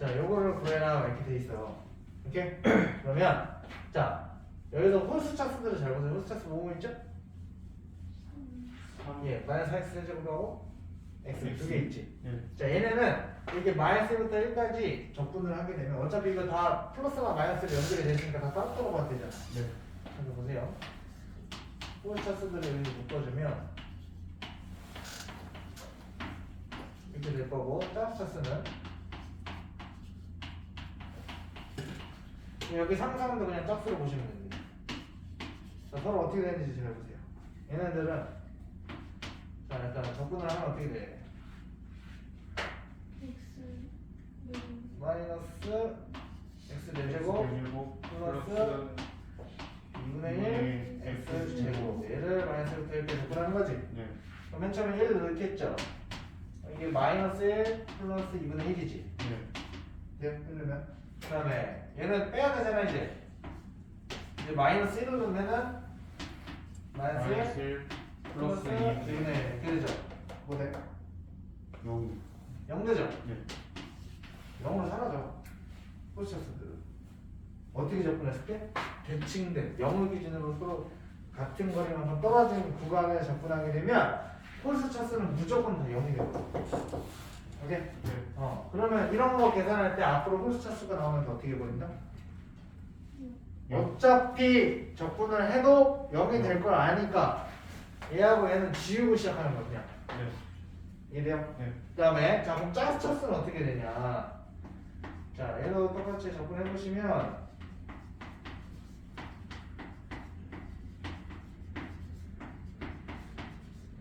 S1: 자, 요거를 구해라 이렇게 돼 있어. 오케이? 그러면 자, 여기서 홀수 차수들을 잘 보세요. 홀수 차수 뭐뭐 있죠? 예, 마이너스 x 세제곱하고 x 두 개 있지.
S3: 네.
S1: 자, 얘네는 이렇게 마이너스부터 1까지 적분을 하게 되면 어차피 이거 다 플러스나 마이너스로 연결이 되니까 다 따로따로 봐도 되잖아.
S3: 네.
S1: 그래서 보세요. 홀수 차수들을 여기 묶어주면 이렇게 될 거고, 짝수 차수는 여기 상상도 그냥 짝수로 보시면 됩니다. 자, 서로 어떻게 되는지 잘 보세요. 얘네들은 자, 일단 적분을 하면 어떻게 돼? 마이너스 x 4제곱 플러스 2분의 1 x 제곱. 얘를 마이너스부터 이렇게 적분하는 거지.
S3: 네.
S1: 그럼 맨 처음에 1을 넣겠죠. 이게 마이너스 1 플러스 2분의 1이지.
S3: 네.
S1: 네, 그러면 그 다음에 얘는 빼야 되잖아 이제. 이제 마이너스 1을 넣으면은 마이너스 1 플러스 2분의 1 이렇게 되죠. 뭐 돼?
S3: 0.
S1: 0 되죠?
S3: 네.
S1: 0으로 사라져. 포스처스들은 어떻게 접근했을 때? 대칭된 0을 기준으로 서로 같은 거리만큼 떨어진 구간에 접근하게 되면 포스처스는 무조건 다 0이 되고. 오케이?
S3: 네.
S1: 그러면 이런 거 계산할 때 앞으로 포스처스가 나오면 어떻게 보인다?
S3: 영.
S1: 어차피 접근을 해도 0이 될 걸 아니까 얘하고 얘는 지우고 시작하는 거 그냥.
S3: 네.
S1: 이해돼요?
S3: 네.
S1: 그 다음에 자 그럼 짝수는 어떻게 되냐. 자 얘도 똑같이 접근해 보시면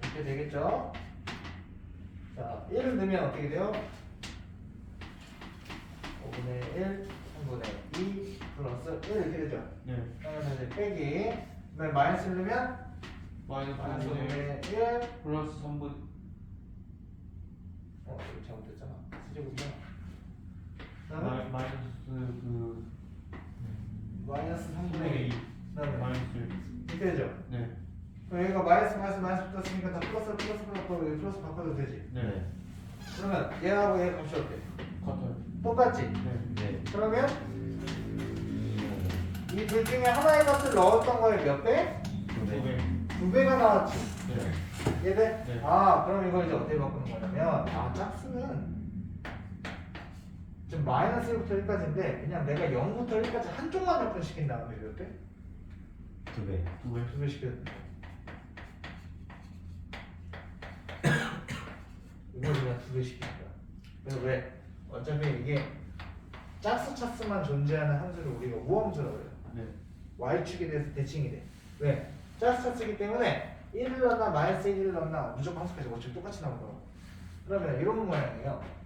S1: 이렇게 되겠죠. 자 1을 넣으면 어떻게 돼요? 5분의 1 3분의 2 플러스 1 이렇게 되죠.
S3: 네.
S1: 그러면 이제 빼기 그다음에 마이너스를 넣으면 마이너스 5분의 1
S3: 플러스 3분.
S1: 이거 잘못됐잖아. 수제곱이야. 그다음에
S3: 마이너스 그
S1: 마이너스 3분의 2. 그다음에
S3: 마이너스.
S1: 이렇게 되죠.
S3: 네.
S1: 그럼 여기가 마이너스 붙었으니까 다 플러스 바꿔도 여기 플러스 바꿔도 되지.
S3: 네.
S1: 그러면 얘하고 얘 값이 어때?
S3: 같아요.
S1: 똑같지?
S3: 네. 네.
S1: 그러면 이 둘 중에 하나의 값을 넣었던 거에 몇 배?
S3: 2배.
S1: 2배가 나왔지.
S3: 네.
S1: 얘들?
S3: 네.
S1: 그럼 이걸 이제 어떻게 바꾸는 거냐면 짝수는 지금 마이너스 1부터 1까지인데 그냥 내가 0부터 1까지 한쪽만 접근시킨 다음에 몇 배?
S3: 2배.
S1: 2배 시켰 이걸 그냥 2배 시킨 거야. 그래서 왜? 어차피 이게 짝수 차수만 존재하는 함수를 우리가 우함수라고 해요.
S3: 네.
S1: y축에 대해서 대칭이 돼. 왜? 짝수 차수이기 때문에 1을 넣나 마이너스 1을 넣나 무조건 함수까지 어차피 똑같이 나오더라고. 그러면 이런 모양이에요.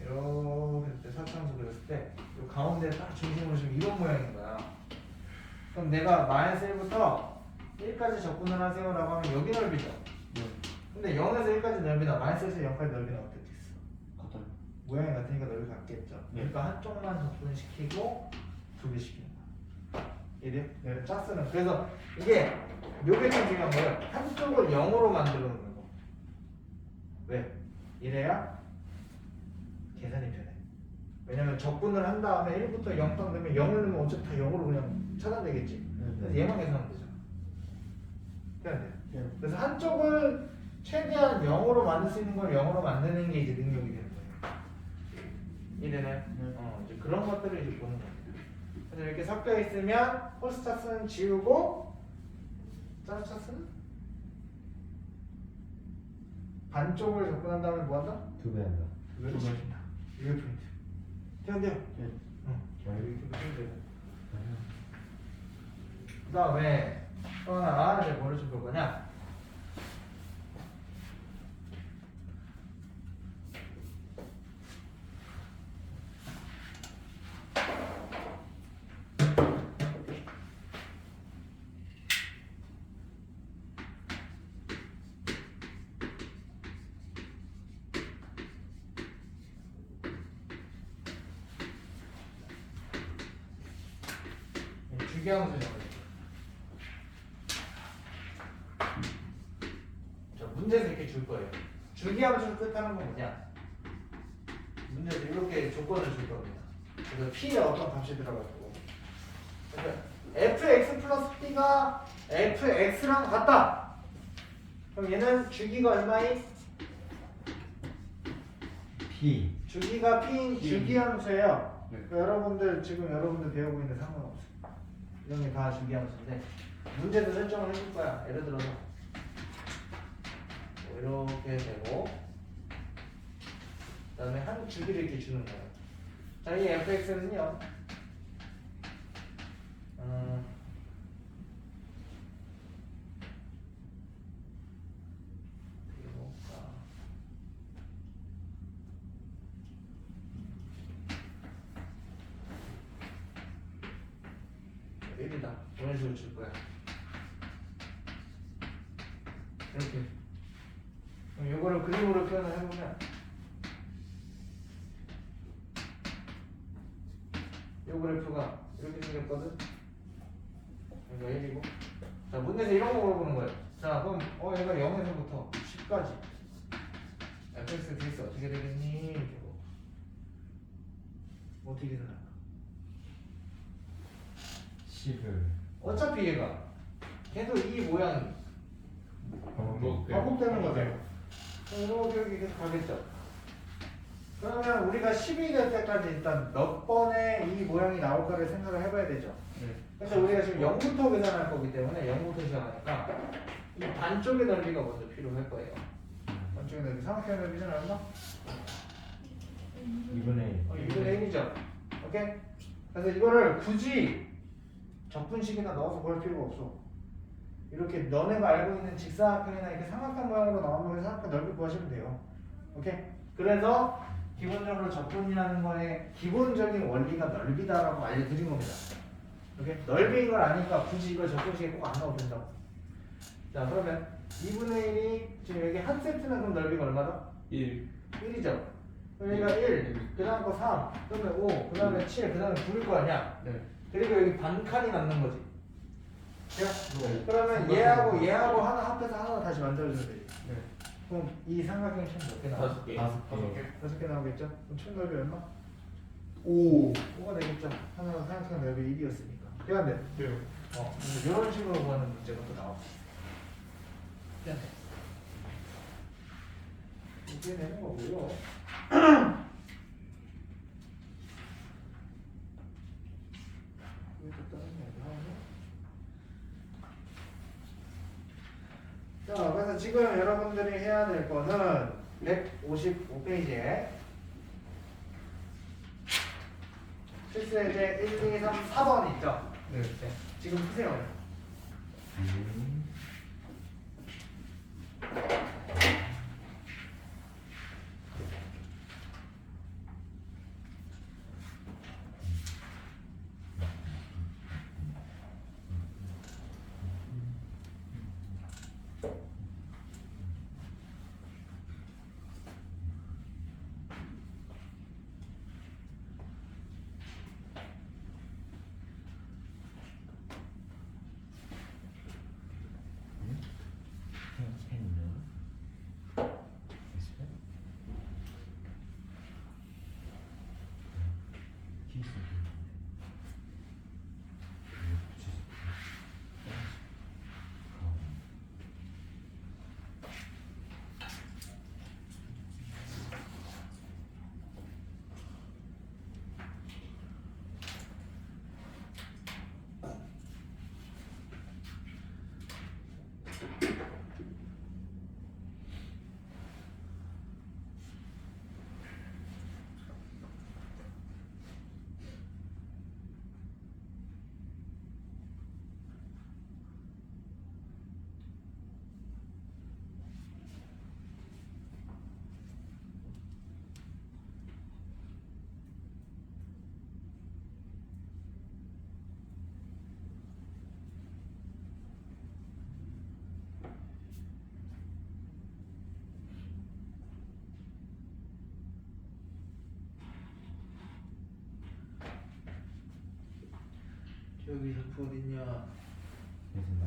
S1: 이렇게 사차함수 그렸을 때 이 가운데 딱 중심으로 지금 이런 모양인 거야. 그럼 내가 마이너스 1부터 1까지 접근을 하세요라고 하면 여기 넓이죠.
S3: 네.
S1: 근데 0에서 1까지 넓이나 마이너스에서 0까지 넓이는 어떻게 있어?
S3: 같아요.
S1: 모양이 같으니까 넓이 같겠죠.
S3: 네.
S1: 그러니까 한쪽만 접근시키고 2배 시키는 거야. 이해돼요? 네. 짝수는 그래서 이게 요게 좀 중요한 거예요. 한쪽을 0으로 만들어 놓는 거. 왜? 이래야 계산이 편해. 왜냐면 적분을 한 다음에 1부터 0 딱 넣으면 0을 넣으면 어차피 다 0으로 그냥 차단되겠지. 그래서 얘만 계산하면 되잖아. 해야 돼.
S3: 네.
S1: 그래서 한쪽을 최대한 0으로 만들 수 있는 걸 0으로 만드는 게 이제 능력이 되는 거예요. 이해되나요?
S3: 네.
S1: 이제 그런 것들을 이제 보는 겁니다. 그래서 이렇게 섞여 있으면 홀수 차수는 지우고 짝수 차수는 반쪽을 접근한 다음에 뭐 한다?
S3: 2배 한다.
S1: 이거를 시킨다. 이게 포인트. 되는데요?
S3: 네.
S1: 이렇게 보시면 돼요. 그 다음에 또 하나 이제 뭐를 좀 볼 거냐? 주기함수 정리. 자 문제에서 이렇게 줄 거예요. 주기함수를 뜻하는 건 뭐냐? 문제에서 이렇게 조건을 줄 겁니다. 그래서 P에 어떤 값이 들어가고 fx 플러스 P가 fx랑 같다. 그럼 얘는 주기가 얼마인?
S3: P.
S1: 주기가 P인 주기함수예요.
S2: 네.
S1: 여러분들 지금 여러분들 배우고 있는 상관없어. 이런 게 다 주기함수인데 문제도 설정을 해줄 거야. 예를 들어서 뭐 이렇게 되고 그다음에 한 주기를 이렇게 주는 거예요. 자, 이 fx는요. 여기다 이런 식으로 줄 거야. 이렇게. 그럼 이거를 그림으로 표현을 해보면 이 그래프가 이렇게 생겼거든. 여기가 1이고. 자, 문제에서 이런 거 물어보는 거예요. 자, 그럼 얘가 0에서부터 10까지 fx dx 어떻게 되겠니? 이렇게 어떻게 생각할까?
S3: 10을.
S1: 어차피 얘가 계속 이 모양이
S2: 반복돼.
S1: 반복되는 거잖아. 이렇게 이렇게 계속 가겠죠. 그러면 우리가 10이 될 때까지 일단 몇 번의 이 모양이 나올까를 생각을 해봐야 되죠.
S2: 네.
S1: 근데 우리가 지금 0부터 계산할 거기 때문에 0부터 시작하니까 이 반쪽의 넓이가 먼저 필요할 거예요. 반쪽의 넓이, 삼각형의 넓이는 얼마?
S3: 2분의
S1: 2분의 1이죠. 오케이? 그래서 이거를 굳이 적분식이나 넣어서 볼 필요가 없어. 이렇게 너네가 알고 있는 직사각형이나 이렇게 삼각형 모양으로 나오는 걸 삼각형 넓이 구하시면 돼요. 오케이? 그래서 기본적으로 적분이라는 거에 기본적인 원리가 넓이다라고 알려드린 겁니다. 오케이? 넓이인 걸 아니까 굳이 이걸 적분식에 꼭 안 넣어도 된다고. 자, 그러면 2분의 1이 지금 여기 한 세트는 그럼 넓이가 얼마다?
S2: 1.
S1: 1이죠. 그럼 여기가 1, 그 다음 거 3, 그 다음에 5, 그 다음에 7, 그 다음에 9일 거 아니야?
S2: 네.
S1: 그리고 여기 반 칸이 남는 거지.
S2: 네.
S1: 그러면 얘하고 하나 합해서 하나 다시 만들어주면 되지.
S2: 네.
S1: 그럼 이 삼각형 총 몇 개 나와?
S2: 5개.
S3: 5개.
S1: 5개 나오겠죠? 그럼 총 넓이 얼마?
S2: 5.
S1: 5가 되겠죠? 하나 삼각형 넓이 1이었으니까. 그다음에
S2: 네.
S1: 이런 식으로 구하는 문제가 또 나와. 그다음에 이게 되는 거고요. 이것도 다른 얘기 하네. 자, 그래서 지금 여러분들이 해야 될 거는 155페이지에 필수예제 1, 2, 3, 4번 있죠?
S2: 네.
S1: 지금 푸세요. 여기 그 어딨냐?
S3: 됐습니다.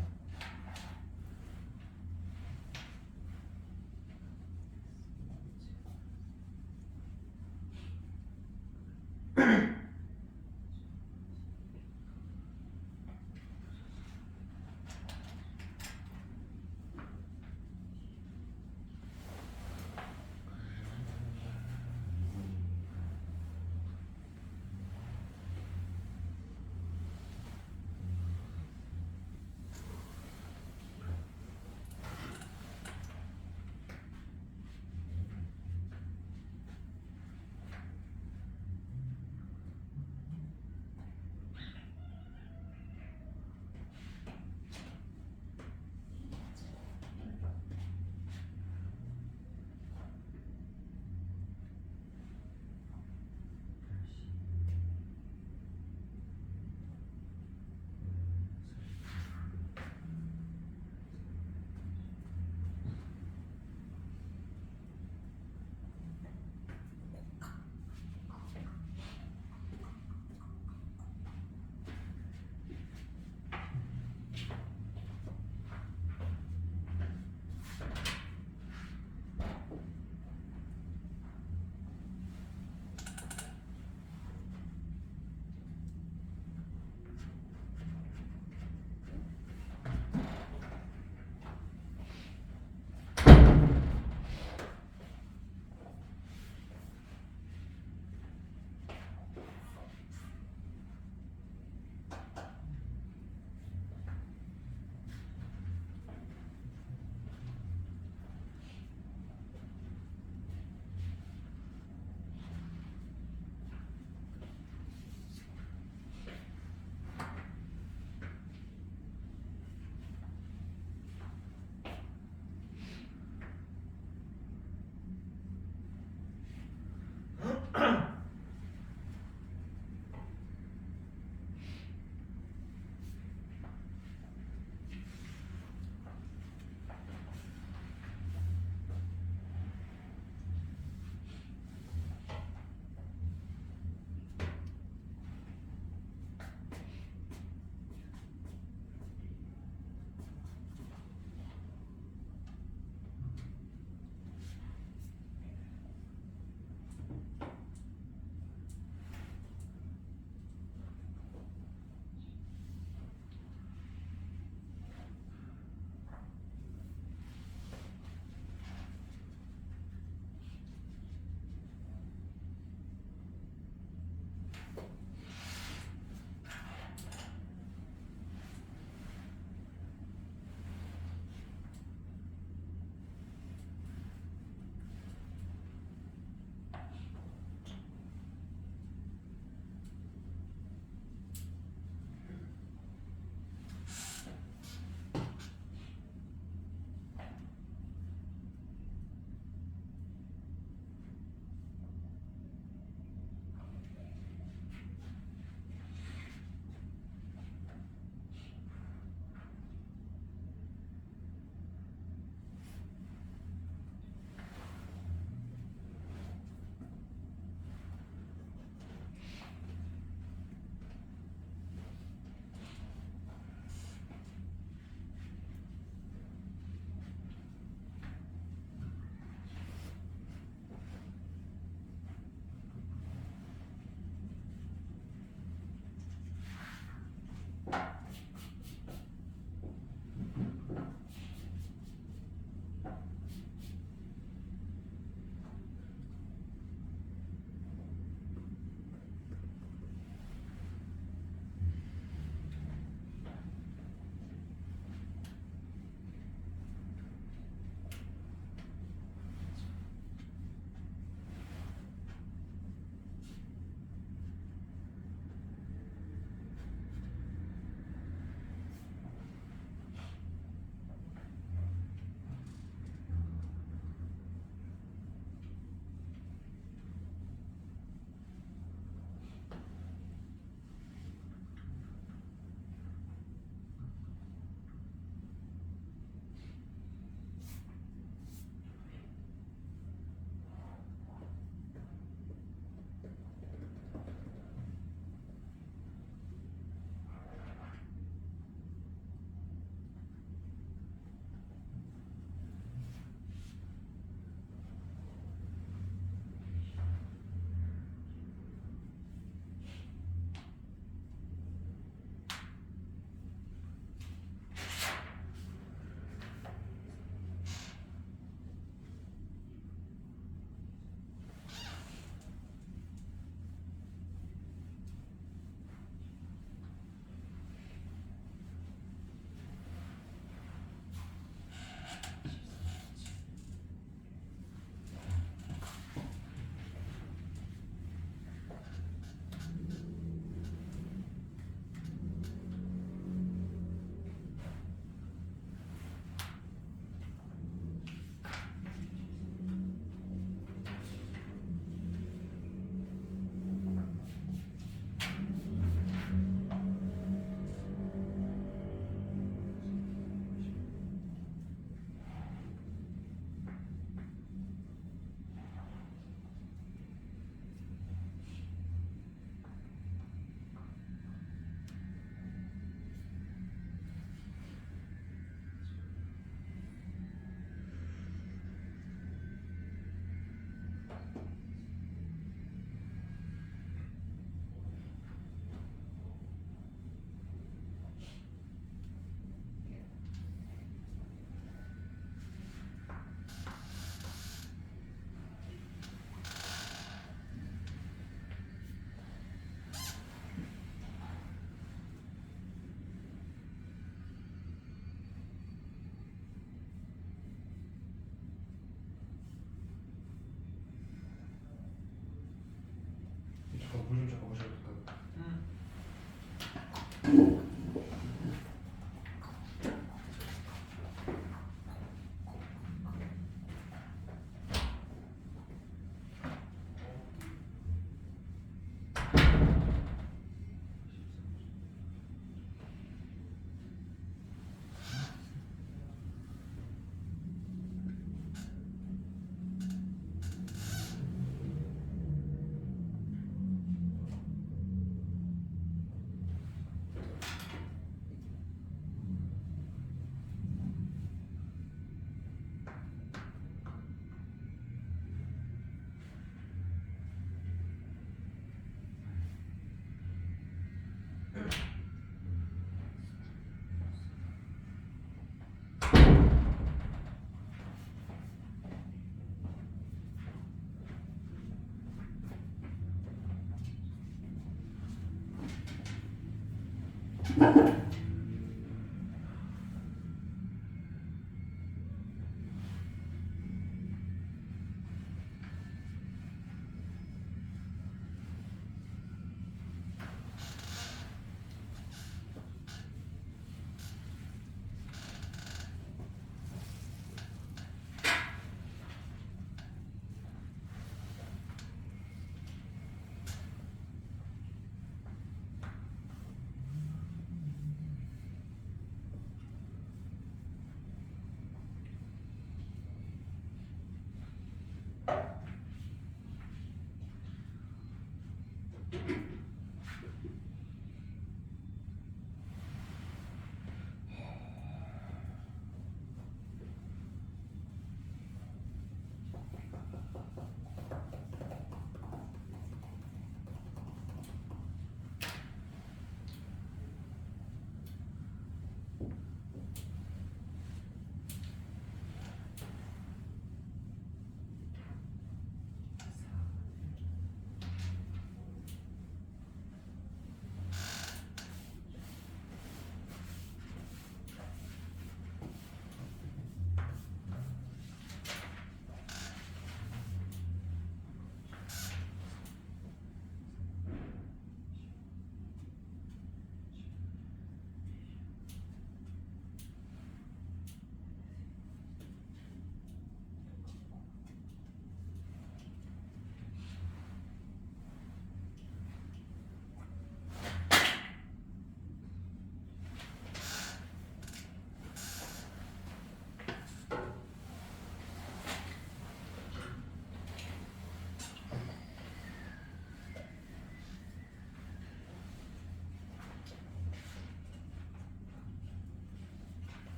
S1: 좀 잠깐 보셔도 될까요?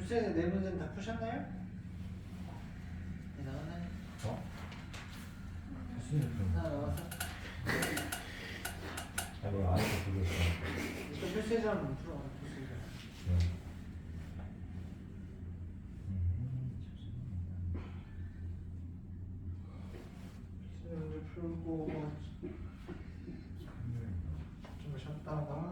S1: 교수님 네 문제는 다 푸셨나요? 네 나왔나요?
S3: 어? 교수님 그럼
S1: 하나 남았어?
S3: 아니 아직도 보고 있어.
S1: 일단 표시해서 한번 풀어. 표시해서.
S3: 네.
S1: 문제 풀고 좀 쉬었다가